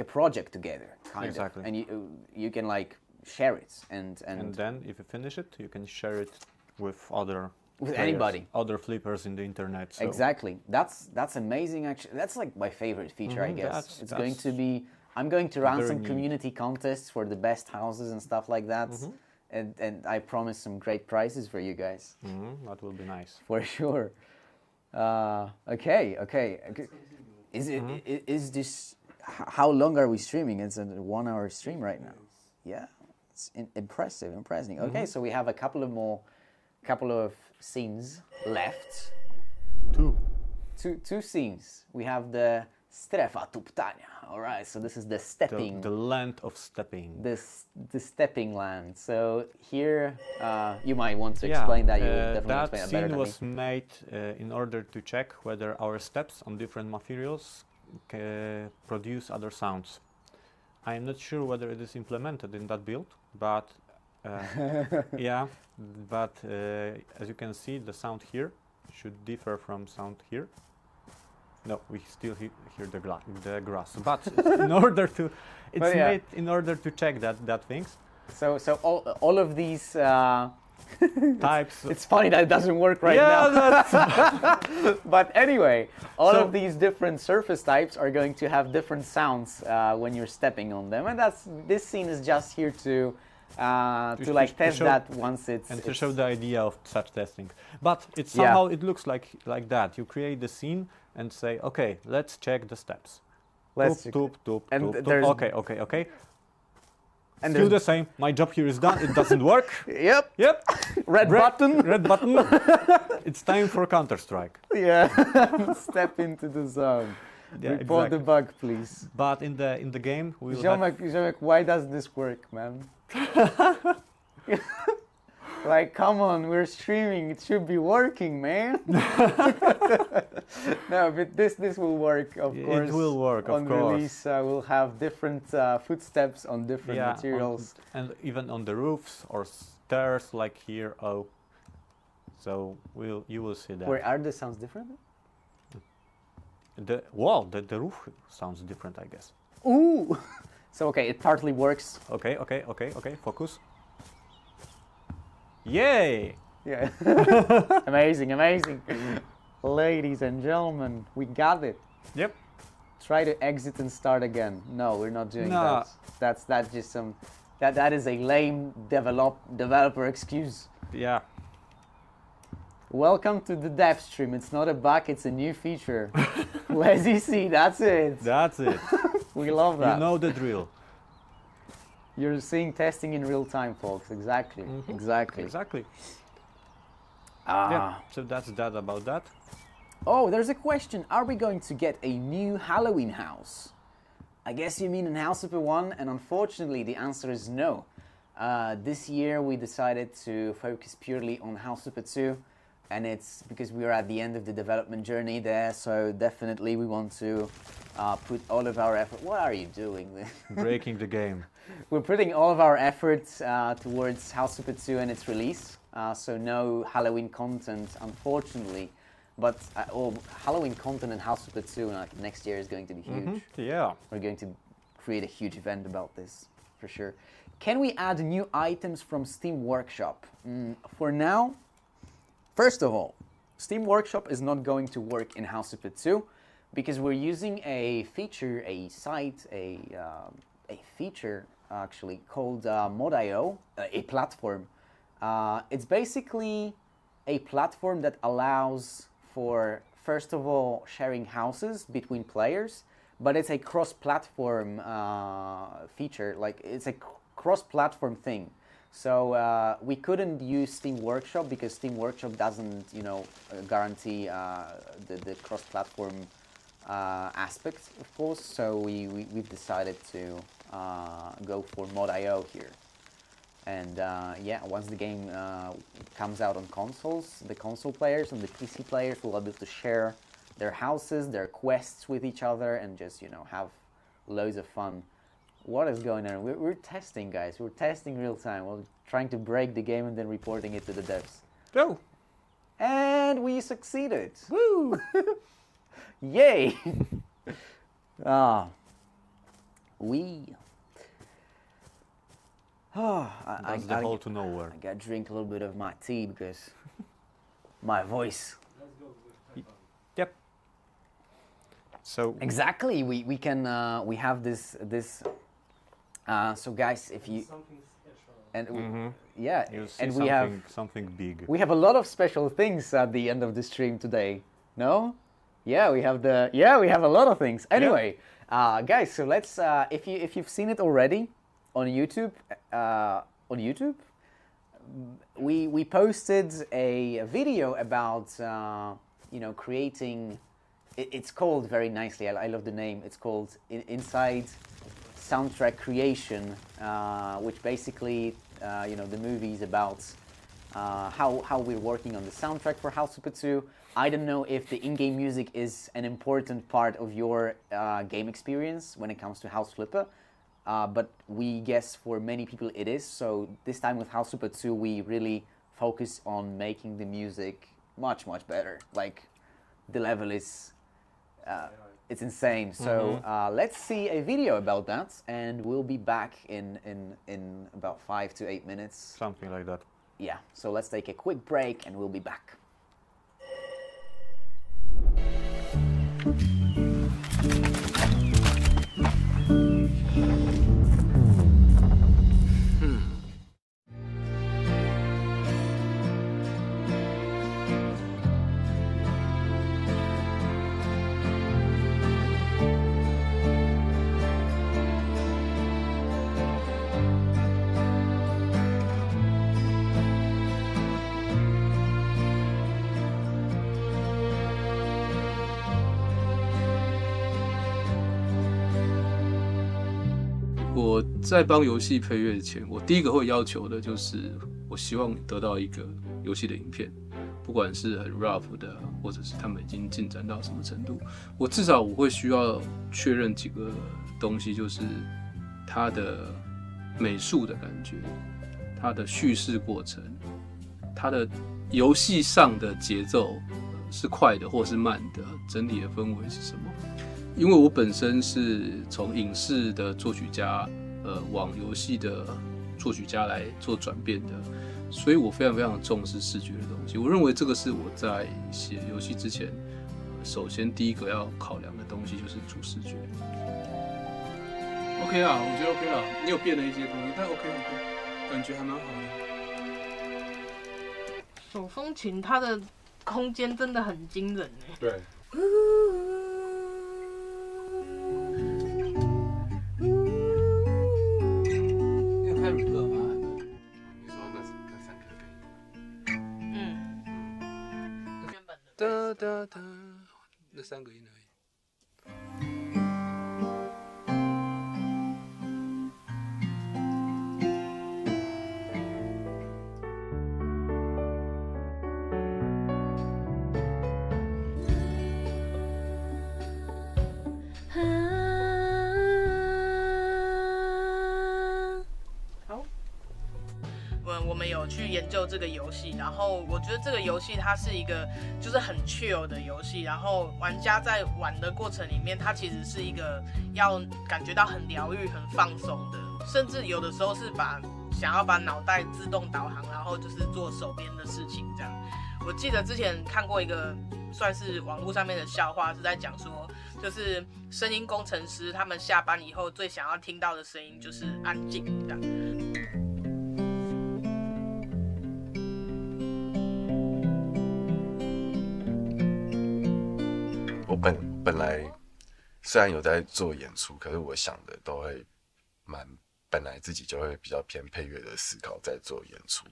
project together, kind Exactly. of, and you can like share it and then if you finish it, you can share it with other with players, anybody, other flippers in the internet. So. Exactly. That's amazing. Actually, that's like my favorite feature. I guess it's going to be. I'm going to run some community contests for the best houses and stuff like that, and I promise some great prizes for you guys. That will be nice. For sure. Okay. Is this? How long are we streaming? It's a 1 hour stream right now. Yeah, it's impressive. Okay, so we have a couple of scenes left. Two scenes. We have the strefa tuptania. All right, so this is the stepping. The land of stepping. The stepping land. So here, you might want to explain that. You will definitely explain it better than than was me. made in order to check whether our steps on different materials produce other sounds. I am not sure whether it is implemented in that build, but yeah. But as you can see, the sound here should differ from sound here. No, we still hear the grass. But in order to, it's made in order to check that things. So all of these types. It's funny that it doesn't work right now. But anyway, all of these different surface types are going to have different sounds when you're stepping on them, and this scene is just here to to like test show- that once it's and to it's- show the idea of such testing. But it's Yeah. somehow it looks like that. You create the scene and say, okay, let's check the steps. Let's Toop, check toop, toop, And toop, toop. there's- Okay. and Still there's- the same. My job here is done. It doesn't work. Yep, Yep. red button. Red button. It's time for Counter-Strike. Yeah, step into the zone. Yeah, Report the exactly. bug, please. But in the game we will have, Jean-Marc, why does this work, man? Like, come on, we're streaming. It should be working, man. No, but this will work, of course. it will work, of on course. release, we'll have different footsteps on different materials. and even on the roofs or stairs like here. Oh, so you will see that. Where are the sounds different? The roof sounds different, I guess. Ooh. So okay, it partly works. Okay. Focus. Yay! Yeah. Amazing. Ladies and gentlemen, we got it. Yep. Try to exit and start again. No, we're not doing Nah. that. That's just some. That is a lame developer excuse. Yeah. Welcome to the dev stream. It's not a bug. It's a new feature. Lazy C. That's it. That's it. We love that. You know the drill. You're seeing testing in real time, folks. Exactly. Exactly. Exactly. Ah. Yeah. So that's that about that. Oh, there's a question. Are we going to get a new Halloween house? I guess you mean in House Super 1, and unfortunately the answer is no. This year we decided to focus purely on House Super 2, and it's because we are at the end of the development journey there, so definitely we want to put all of our effort... What are you doing? Breaking the game. We're putting all of our efforts towards House Super 2 and its release, so no Halloween content, unfortunately. But Halloween content in House Super 2 next year is going to be huge. Yeah. We're going to create a huge event about this, for sure. Can we add new items from Steam Workshop? For now, first of all, Steam Workshop is not going to work in House Super 2 because we're using a feature, a site, a feature actually called Mod.io, a platform. It's basically a platform that allows for, first of all, sharing houses between players, but it's a cross-platform feature, like it's a cross-platform thing. So we couldn't use Steam Workshop because Steam Workshop doesn't, guarantee the cross-platform aspect, of course. So we've decided to go for Mod.io here. And yeah, once the game comes out on consoles, the console players and the PC players will be able to share their houses, their quests with each other, and just, have loads of fun. What is going on? We're testing, guys. We're testing real time. We're trying to break the game and then reporting it to the devs. Go. And we succeeded. Woo! Yay! That's the hole to nowhere. I gotta drink a little bit of my tea because my voice. Yep. So Exactly. We can we have this. So guys, if you Something special. and yeah, you see and something big. we have a lot of special things at the end of the stream today. No? Yeah, we have a lot of things. Anyway, guys, so let's if you've seen it already on YouTube, we posted a video about creating. It's called very nicely. I love the name. It's called Inside Soundtrack Creation, which basically the movie is about how we're working on the soundtrack for House Super 2. I don't know if the in-game music is an important part of your game experience when it comes to House Flipper, but we guess for many people it is. So this time with House Super 2, we really focus on making the music much better. Like the level is, it's insane. So let's see a video about that, and we'll be back in about 5 to 8 minutes. Something like that. Yeah. So let's take a quick break, and we'll be back. 我在帮游戏配乐前，我第一个会要求的就是，我希望得到一个游戏的影片，不管是很 rough 的，或者是他们已经进展到什么程度，我至少我会需要确认几个东西，就是它的美术的感觉，它的叙事过程，它的游戏上的节奏是快的或是慢的，整体的氛围是什么？因为我本身是从影视的作曲家，往游戏的作曲家来做转变的，所以我非常非常重视视觉的东西。我认为这个是我在写游戏之前，首先第一个要考量的东西就是主视觉。OK 啊，我觉得 OK 啦，你有变了一些东西，但 OK， 感觉还蛮好的。手风琴它的空间真的很惊人哎。对。哒哒哒，那3个音而已。我们有去研究这个游戏，然后我觉得这个游戏它是一个就是很 chill 的游戏，然后玩家在玩的过程里面，它其实是一个要感觉到很疗愈、很放松的，甚至有的时候是想要把脑袋自动导航，然后就是做手边的事情这样。我记得之前看过一个算是网络上面的笑话，是在讲说，就是声音工程师他们下班以后最想要听到的声音就是安静这样。我本来虽然有在做演出，可是我想的都会本来自己就会比较偏配乐的思考在做演出。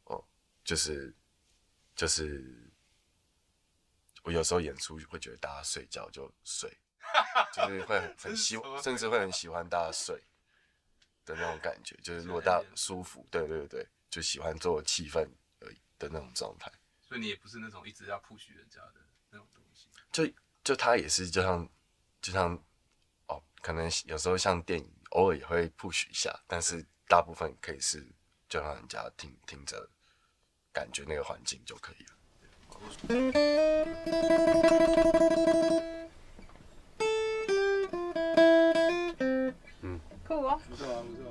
哦，就是我有时候演出会觉得大家睡觉就睡，就是会很希望，甚至会很喜欢大家睡的那种感觉，就是如果大家舒服，对，就喜欢做气氛而已的那种状态。所以你也不是那种一直要 push 人家的那种东西。就他也是就像哦，可能有时候像电影偶尔也会 push 一下，但是大部分可以是就让人家听着感觉那个环境就可以了。酷哦！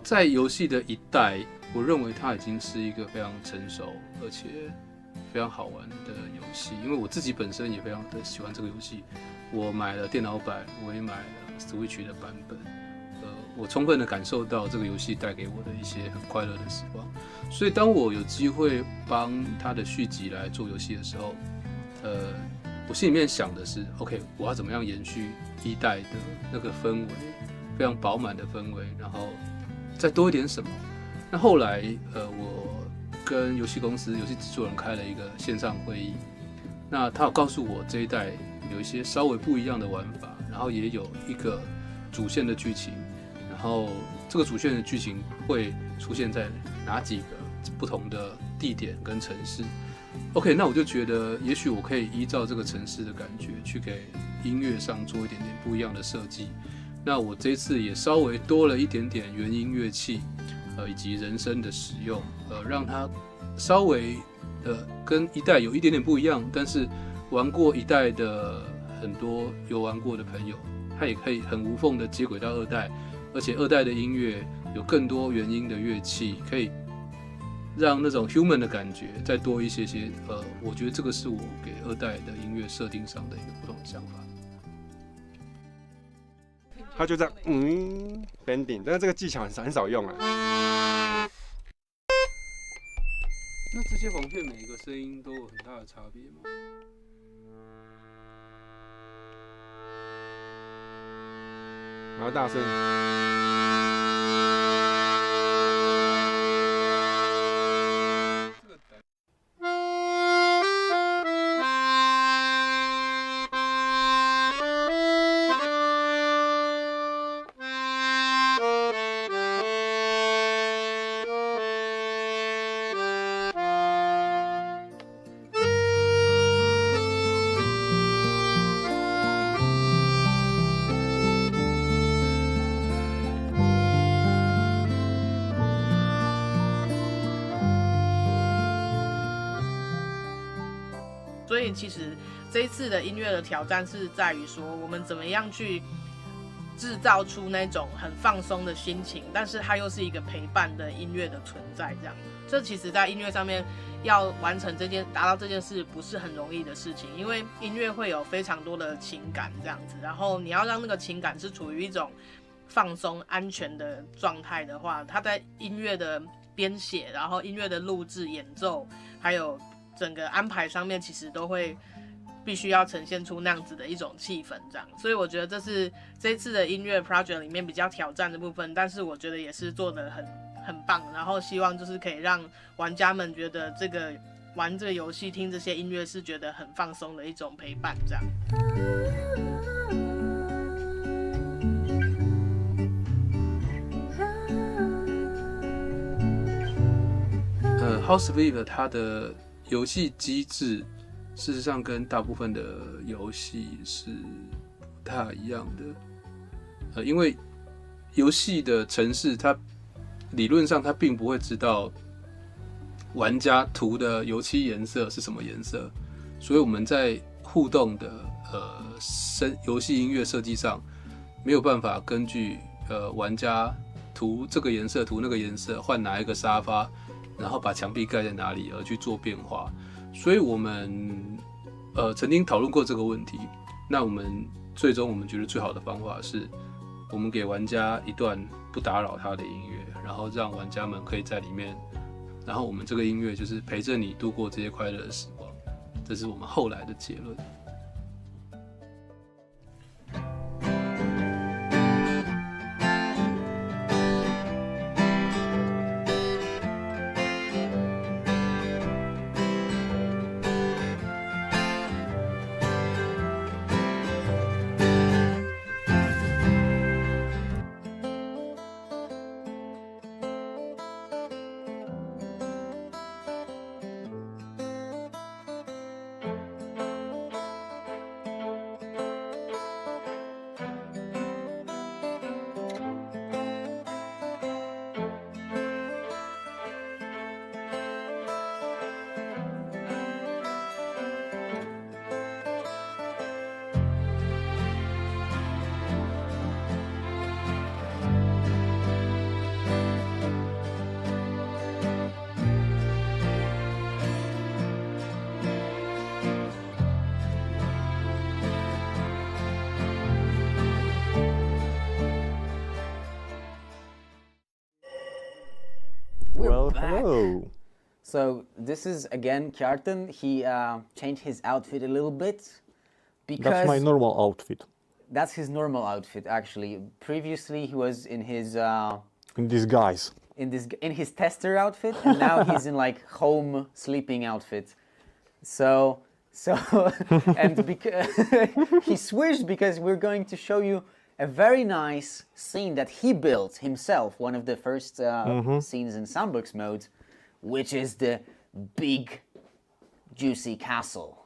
在游戏的一代，我认为它已经是一个非常成熟而且非常好玩的游戏，因为我自己本身也非常的喜欢这个游戏。我买了电脑版，我也买了 Switch 的版本。我充分的感受到这个游戏带给我的一些很快乐的时光。所以当我有机会帮它的续集来做游戏的时候，我心里面想的是 ，OK， 我要怎么样延续一代的那个氛围，非常饱满的氛围，然后再多一点什么。那后来，我跟游戏公司、游戏制作人开了一个线上会议，那他有告诉我这一代有一些稍微不一样的玩法，然后也有一个主线的剧情，然后这个主线的剧情会出现在哪几个不同的地点跟城市。OK， 那我就觉得也许我可以依照这个城市的感觉去给音乐上做一点点不一样的设计。那我这次也稍微多了一点点原音乐器，以及人声的使用，让它稍微跟一代有一点点不一样，但是玩过一代的很多有玩过的朋友，他也可以很无缝的接轨到二代，而且二代的音乐有更多原音的乐器，可以让那种 human 的感觉再多一些些。我觉得这个是我给二代的音乐设定上的一个不同的想法。他就这样bending， 但是这个技巧很少用啊。那这些簧片每一个声音都有很大的差别吗？然后大声。以其实这一次的音乐的挑战是在于说，我们怎么样去制造出那种很放松的心情，但是它又是一个陪伴的音乐的存在，这样。这其实在音乐上面要完成达到这件事不是很容易的事情，因为音乐会有非常多的情感这样子，然后你要让那个情感是处于一种放松、安全的状态的话，它在音乐的编写，然后音乐的录制、演奏，还有整个安排上面，其实都会必须要呈现出那样子的一种气氛，这样。所以我觉得这是这次的音乐 project 里面比较挑战的部分，但是我觉得也是做得很棒，然后希望就是可以让玩家们觉得玩这个游戏、听这些音乐是觉得很放松的一种陪伴，这样。House of Eve 它的游戏机制，事实上跟大部分的游戏是不太一样的。因为游戏的程式，它理论上它并不会知道玩家涂的油漆颜色是什么颜色，所以我们在互动的游戏音乐设计上，没有办法根据玩家涂这个颜色、涂那个颜色，换哪一个沙发，然后把墙壁盖在哪里而去做变化。所以我们曾经讨论过这个问题。那我们最终我们觉得最好的方法是，我们给玩家一段不打扰他的音乐，然后让玩家们可以在里面，然后我们这个音乐就是陪着你度过这些快乐的时光。这是我们后来的结论。Well, back. hello. So this is again Kjartan. He changed his outfit a little bit because That's my normal outfit. that's his normal outfit actually. Previously he was in his In disguise. in his tester outfit, and now he's in like home sleeping outfit. So and because he switched because we're going to show you a very nice scene that he built himself, one of the first scenes in Sandbox mode, which is the big juicy castle.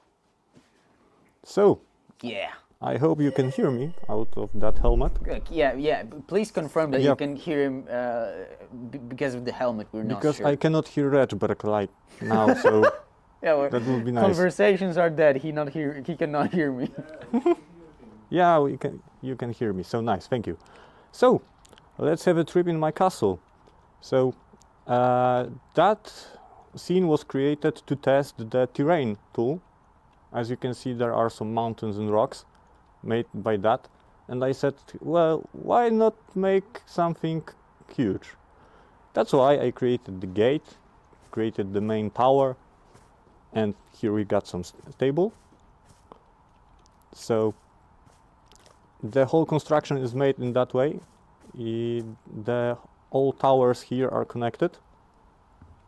So, Yeah. I hope you can hear me out of that helmet. Yeah. Please confirm that you Yep. can hear him because of the helmet. We're not Because sure. I cannot hear Redberg like now, so Yeah, well, that would be nice. conversations are dead. He cannot hear me. Yeah, you can hear me, so nice, thank you. So, let's have a trip in my castle. So, that scene was created to test the terrain tool. As you can see, there are some mountains and rocks made by that. And I said, well, why not make something huge? That's why I created the gate, created the main tower, and here we got some stable. So, the whole construction is made in that way. All towers here are connected.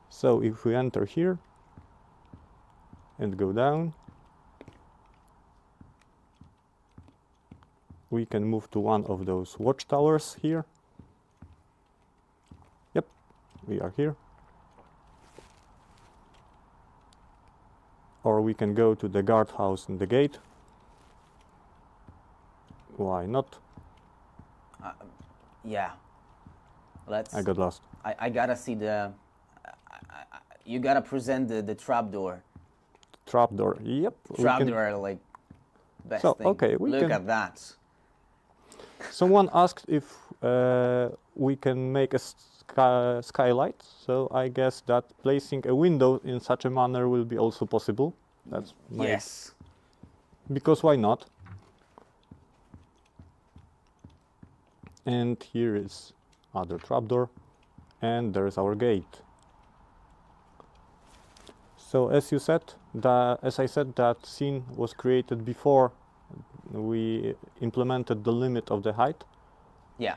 So if we enter here and go down, we can move to one of those watchtowers here. Yep, we are here. Or we can go to the guardhouse and the gate. Why not? Yeah. Let's. I got lost. I gotta see the. You gotta present the trapdoor. Trapdoor. Yep. we can- Trapdoor, like, best So, thing. okay, we Look can- at that. Someone asked if we can make a skylight. So I guess that placing a window in such a manner will be also possible. That's my Yes. Because why not? And here is other trapdoor, and there is our gate. So as you said, as I said, that scene was created before we implemented the limit of the height. Yeah.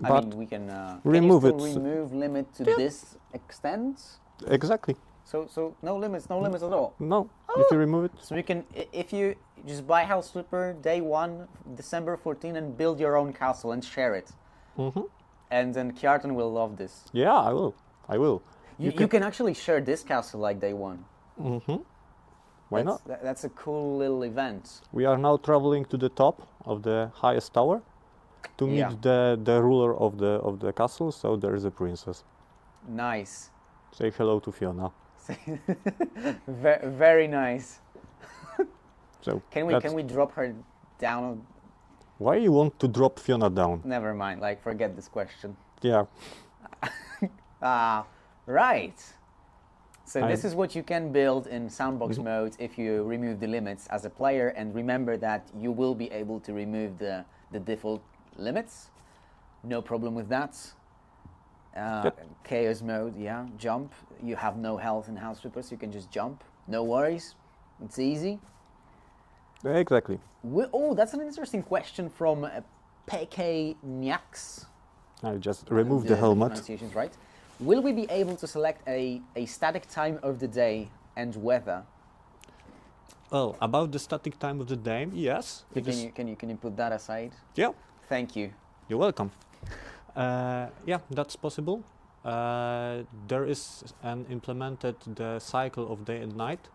I But mean, we can remove can you it. still remove limit to this extent. Exactly. So no limits at all. No, if you remove it, So you can, if you just buy House Flipper day 1, December 14, and build your own castle and share it. And then Kjartan will love this. yeah, I will. I will. You can actually share this castle like day 1. Why not? That's a cool little event. We are now traveling to the top of the highest tower to meet Yeah. the ruler of the castle. So there is a princess. Nice. Say hello to Fiona. Very nice. So Can we drop her down? why you want to drop Fiona down? Never mind. Like, forget this question. Yeah. Right. So I- this is what you can build in Sandbox mode if you remove the limits as a player, and remember that you will be able to remove the default limits. No problem with that. Chaos mode, yeah, jump. You have no health in House Flipper, so you can just jump. No worries. It's easy. Exactly. Oh, that's an interesting question from PK Nyax. I just remove the helmet. Pronunciation's right. Will we be able to select a static time of the day and weather? Oh, about the static time of the day, yes. Can you put that aside? Yeah, Thank you. you're welcome. Yeah, that's possible. There is an implemented the cycle of day and night.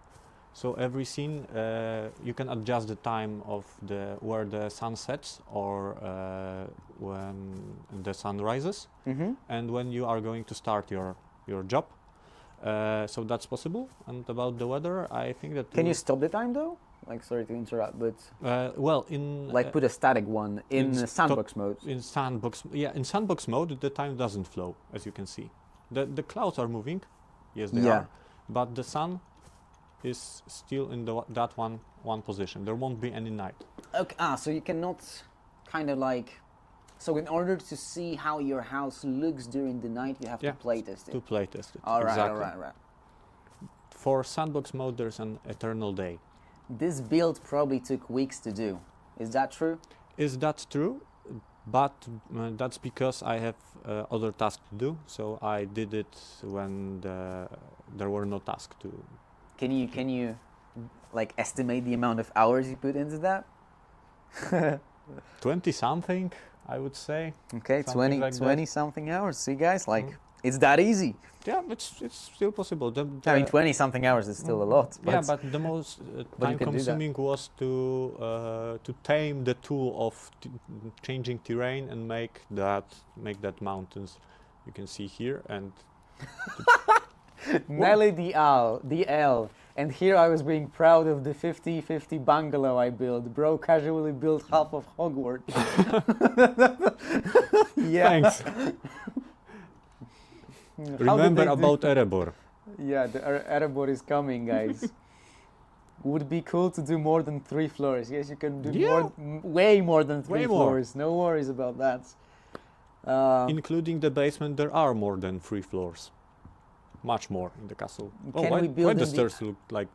So every scene you can adjust the time of where the sun sets or when the sun rises, and when you are going to start your job. So that's possible. And about the weather, I think that Can you stop the time though? Like, sorry to interrupt, but well in like put a static one in in Sandbox mode. in sandbox, yeah, in sandbox mode the time doesn't flow, as you can see. The clouds are moving, yes they Yeah. are, but the sun is still in that one position. There won't be any night. Okay. So you cannot kind of like. So in order to see how your house looks during the night, you have Yeah, to playtest it. To play test it. All right, exactly. all right. For sandbox mode there's an eternal day. This build probably took weeks to do. Is that true? Is that true? But that's because I have other tasks to do, so I did it when there were no tasks to. Can you like estimate the amount of hours you put into that? 20 something, I would say. Okay, Something 20 like that. 20 something hours. See guys, like it's that easy. Yeah, it's still possible. I mean 20 something hours is still a lot. Yeah, but the most you time can do that. consuming was to tame the tool of changing terrain and make that mountains you can see here. And Nelly the L. And here I was being proud of the 50-50 bungalow I built. Bro casually built half of Hogwarts. Yeah. thanks. How did Remember they do- about Erebor. Yeah, the Erebor is coming, guys. Would be cool to do more than 3 floors. Yes, you can do Yeah. way more than 3 Way more. floors. No worries about that. Including the basement, there are more than 3 floors. Much more in the castle. Can why, we build why in the the- stairs look like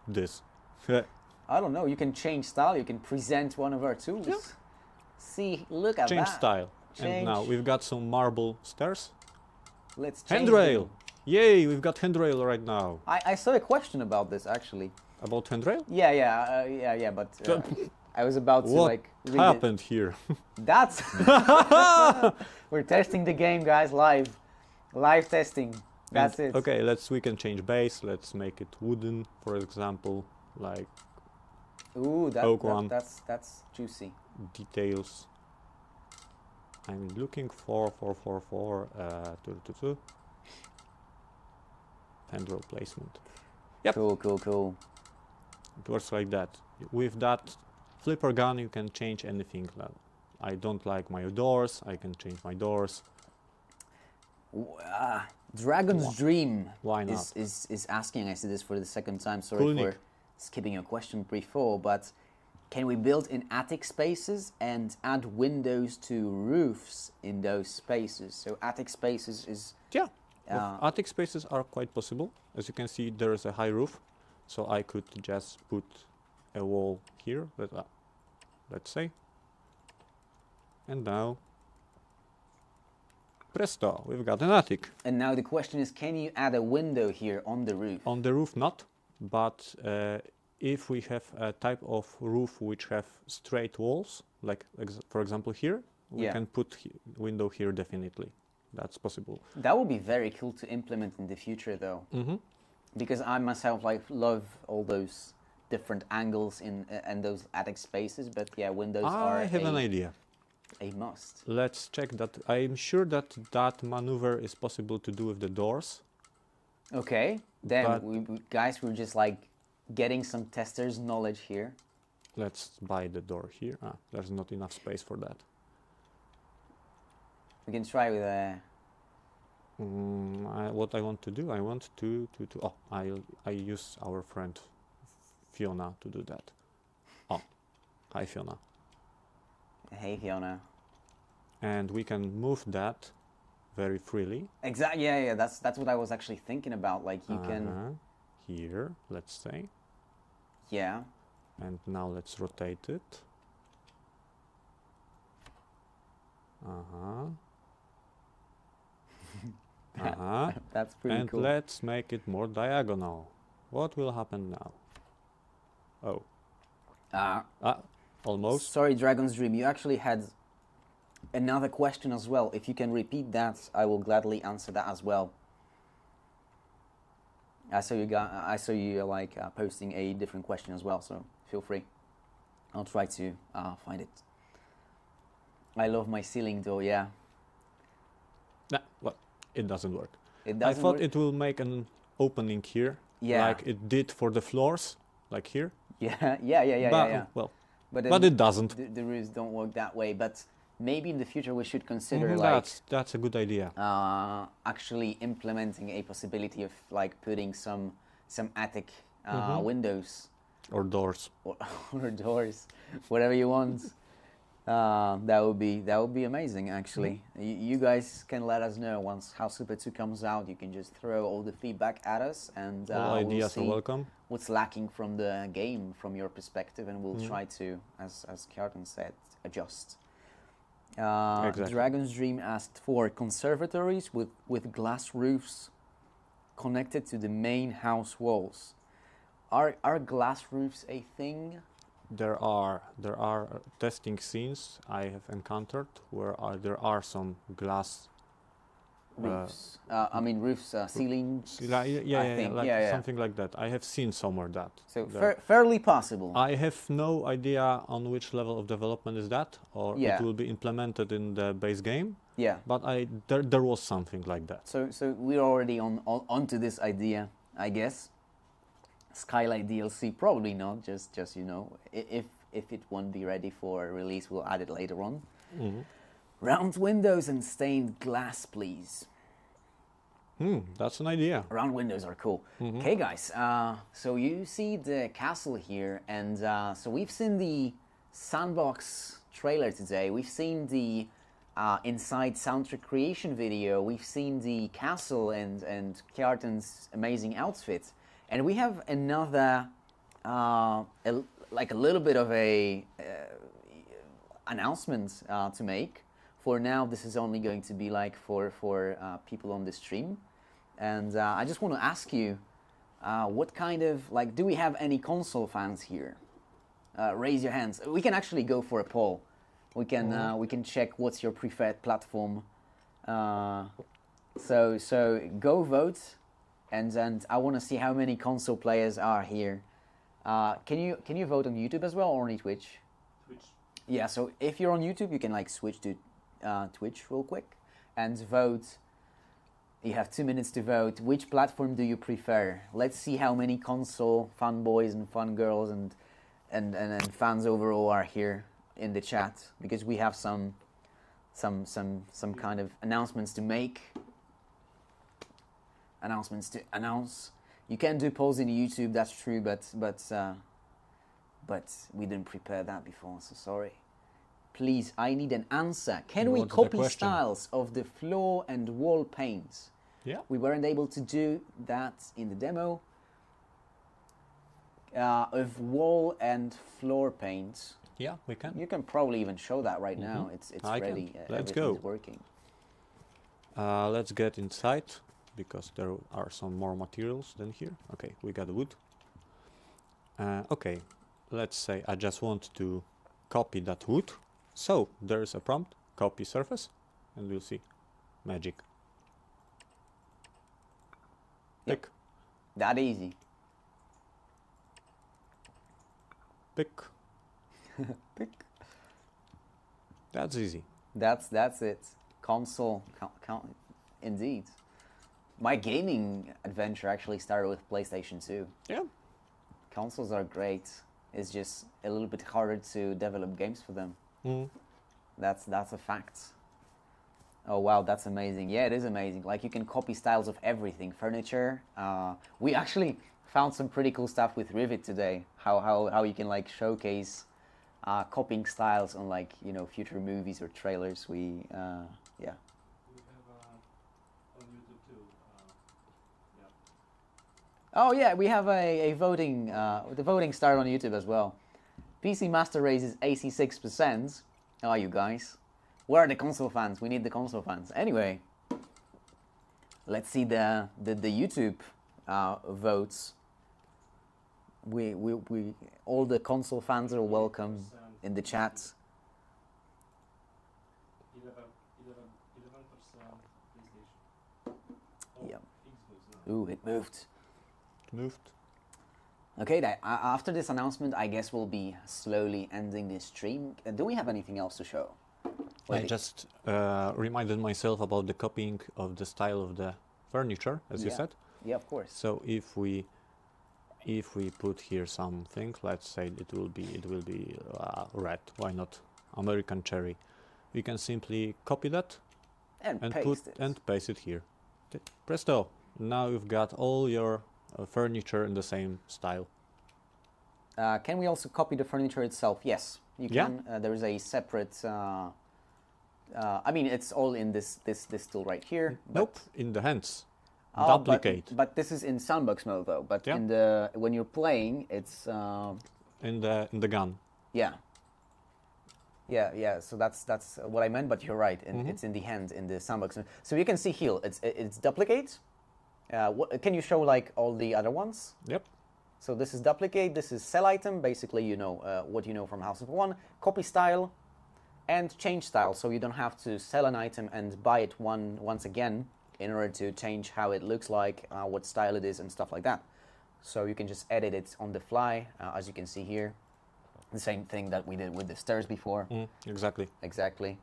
this? I don't know. You can change style. You can present one of our tools. Yeah. See, look at Change that. style. And now Change. we've got some marble stairs. Let's change Handrail! them. Yay, we've got handrail right now. I saw a question about this actually. About handrail? Yeah. But I was about to What like read happened here? it. That's we're testing the game, guys, live testing. That's And- it. Okay, we can change base. Let's make it wooden, for example, like Ooh, Oak one. that's juicy. details. I'm looking for 2. Handrail placement. Yep. Cool. It works like that. With that flipper gun, you can change anything. I don't like my doors. I can change my doors. Dragon's Dream Why not? is asking, I see this for the second time, sorry Cool, for Nick. skipping your question before, but can we build in attic spaces and add windows to roofs in those spaces? So attic spaces is... Yeah. Uh, Attic spaces are quite possible. As you can see, there is a high roof, so I could just put a wall here, let's say. And now, presto, we've got an attic. And now the question is, can you add a window here on the roof? On the roof, not, but if we have a type of roof which have straight walls, like for example here, we Yeah. can put window here definitely. That's possible. That would be very cool to implement in the future, though, Mm-hmm. because I myself love all those different angles in those attic spaces. But yeah, windows are I have an idea. a must. Let's check that. I'm sure that that maneuver is possible to do with the doors. Okay, then But- guys, we're just like getting some testers knowledge here. Let's buy the door here. There's not enough space for that. We can try with a... What I want to do, I want to oh, I use our friend Fiona to do that. Oh, hi Fiona. Hey, Fiona. And we can move that very freely. Exactly. Yeah. That's what I was actually thinking about. Like you can. Here, let's say. Yeah. And now let's rotate it. That's pretty And cool. let's make it more diagonal. What will happen now? Oh. Almost. Sorry, Dragon's Dream. You actually had another question as well. If you can repeat that, I will gladly answer that as well. I saw you like posting a different question as well, so feel free. I'll try to find it. I love my ceiling door. Yeah. Nah, well, it doesn't work. It I doesn't thought work. it will make an opening here, Yeah. like it did for the floors, like here. Yeah. But, Well, But, but it doesn't. The roofs don't work that way. But maybe in the future we should consider Mhm, like that's a good idea. actually implementing a possibility of like putting some attic Mhm. windows Or doors. or doors, whatever you want. That would be amazing. Actually, you guys can let us know once House Super 2 comes out. You can just throw all the feedback at us, and All we'll ideas are see welcome. what's lacking from the game from your perspective, and we'll Mhm. try to, as Kjartan said, adjust. Exactly. Dragon's Dream asked for conservatories with glass roofs connected to the main house walls. Are glass roofs a thing? There are testing scenes I have encountered where there are some glass. Roofs. I mean roofs, ceilings. Yeah, I think. like Yeah. something like that. I have seen somewhere that. So there. fairly possible. I have no idea on which level of development is that, or Yeah. it will be implemented in the base game. Yeah. But there was something like that. So we're already onto this idea, I guess. Skylight DLC, probably not. Just you know, if it won't be ready for release, we'll add it later on. Mhm. Round windows and stained glass, please. That's an idea. Round windows are cool. Mhm. Okay, guys. So you see the castle here, and so we've seen the Sandbox trailer today. We've seen the inside soundtrack creation video. We've seen the castle and Kjartan's amazing outfit, and we have another like a little bit of a announcement to make. For now, this is only going to be like for people on the stream. And I just want to ask you, what kind of, like, do we have any console fans here? Raise your hands. We can actually go for a poll. We can check what's your preferred platform. So go vote, and then I want to see how many console players are here. Can you vote on YouTube as well or on Twitch? Twitch. Yeah. So if you're on YouTube, you can like switch to Twitch real quick and vote You have 2 minutes to vote. Which platform do you prefer? Let's see how many console fanboys and fangirls and fans overall are here in the chat, because we have some kind of announcements to make. Announcements to announce. You can do polls in YouTube, that's true, but we didn't prepare that before, so sorry. Please, I need an answer. Can we What's the copy question? styles of the floor and wall paints? Yeah. We weren't able to do that in the demo. Of wall and floor paints. Yeah, we can. You can probably even show that right now. It's I can. ready. Let's Everything's go. working. Let's get inside, because there are some more materials than here. Okay, we got wood. Okay, let's say I just want to copy that wood. So there's a prompt, copy surface, and we'll see magic. Yep. Pick, That easy. pick. Pick. That's easy. That's it. Console, indeed. My gaming adventure actually started with PlayStation 2. Yeah. Consoles are great. It's just a little bit harder to develop games for them. Mm. That's a fact. Oh wow, that's amazing. Yeah, it is amazing. Like, you can copy styles of everything. Furniture. We actually found some pretty cool stuff with Rivet today. How you can like showcase copying styles on, like, you know, future movies or trailers. Yeah. We have on YouTube too. Oh yeah, we have a voting. The voting started on YouTube as well. PC Master Race is 86%. How are you guys? Where are the console fans? We need the console fans. Anyway, let's see the YouTube votes. We all the console fans are welcome in the chat. 11% PlayStation. Yeah. Xbox now. Ooh, it moved. Moved. Okay, after this announcement, I guess we'll be slowly ending this stream. Do we have anything else to show? I just reminded myself about the copying of the style of the furniture, as you Yeah. said. Yeah, of course. So if we put here something, let's say it will be red. Why not American cherry? We can simply copy that And and paste it. paste it here. Presto! Now you've got all your furniture in the same style. Can we also copy the furniture itself? Yes, you Yeah. can. There is a separate. I mean, it's all in this tool right here. Nope, in the hands. Oh, Duplicate But this is in Sandbox mode though. But Yeah. in when you're playing, it's in the gun. yeah. So that's what I meant. But you're right. Mm-hmm. It's in the hand in the Sandbox. So you can see here, it's duplicate. Can you show like all the other ones? Yep. So this is duplicate, this is sell item, basically you know what you know from House of One, copy style, and change style, so you don't have to sell an item and buy it once again in order to change how it looks like, what style it is and stuff like that. So you can just edit it on the fly, as you can see here. The same thing that we did with the stairs before. Exactly. Exactly.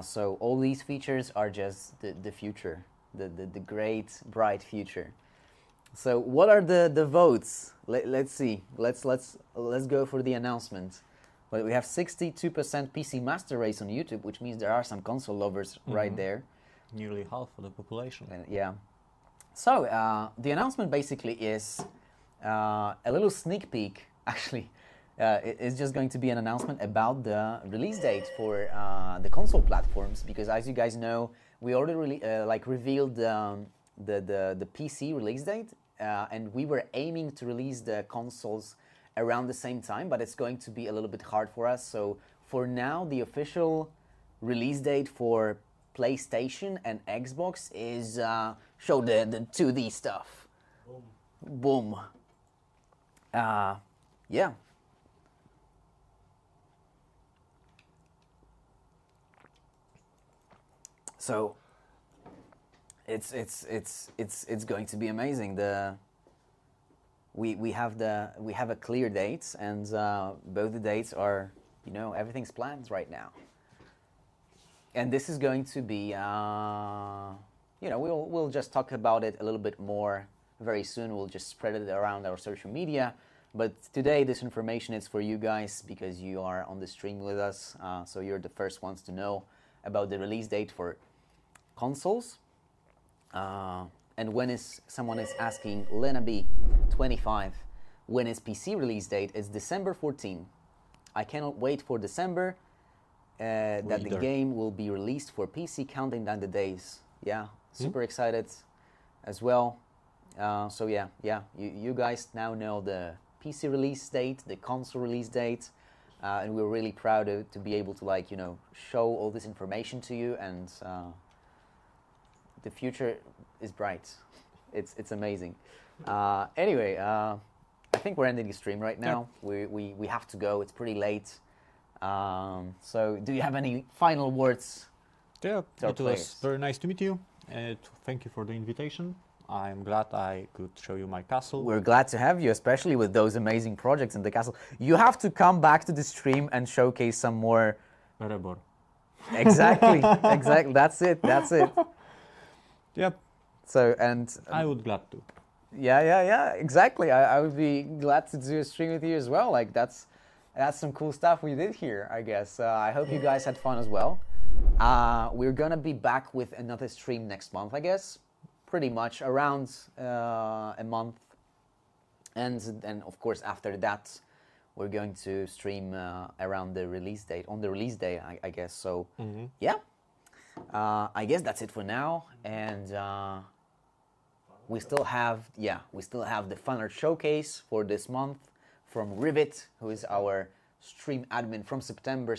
So all these features are just the future, the great, bright future. So what are the votes? Let's see. Let's go for the announcement. Well, we have 62% PC Master Race on YouTube, which means there are some console lovers right there. Nearly half of the population. Yeah. So the announcement basically is a little sneak peek. Actually, it's just going to be an announcement about the release date for the console platforms, because as you guys know, we already revealed the PC release date, and we were aiming to release the consoles around the same time, but it's going to be a little bit hard for us. So for now, the official release date for PlayStation and Xbox is show the 2D stuff. Boom. Yeah. So it's going to be amazing. We have a clear date, and both the dates are, you know, everything's planned right now. And this is going to be we'll just talk about it a little bit more very soon. We'll just spread it around our social media. But today, this information is for you guys because you are on the stream with us. So you're the first ones to know about the release date for consoles. And someone is asking, Lena B25, when is PC release date? It's December 14. I cannot wait for December that the game will be released for PC, counting down the days. Yeah, super excited as well. So yeah, you guys now know the PC release date, the console release date, and we're really proud to be able to show all this information to you, and the future is bright. It's amazing. Anyway, I think we're ending the stream right now. Yeah. We have to go. It's pretty late. So do you have any final words? Yeah, it was very nice to meet you. Thank you for the invitation. I'm glad I could show you my castle. We're glad to have you, especially with those amazing projects in the castle. You have to come back to the stream and showcase some more. Erebor. Exactly, exactly. That's it. Yep. So, and I would glad to. Yeah. Exactly. I would be glad to do a stream with you as well. Like that's some cool stuff we did here, I guess. I hope you guys had fun as well. We're gonna be back with another stream next month, I guess. Pretty much around a month, and then of course after that we're going to stream around the release date, on the release day, I guess. So yeah, I guess that's it for now, and we still have the fan art showcase for this month from Rivet, who is our stream admin from September.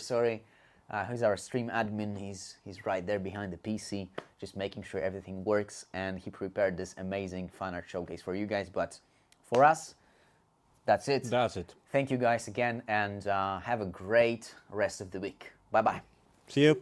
Who's our stream admin. He's right there behind the PC, just making sure everything works, and he prepared this amazing fan art showcase for you guys. But for us, that's it. Thank you guys again, and have a great rest of the week. Bye-bye. See you.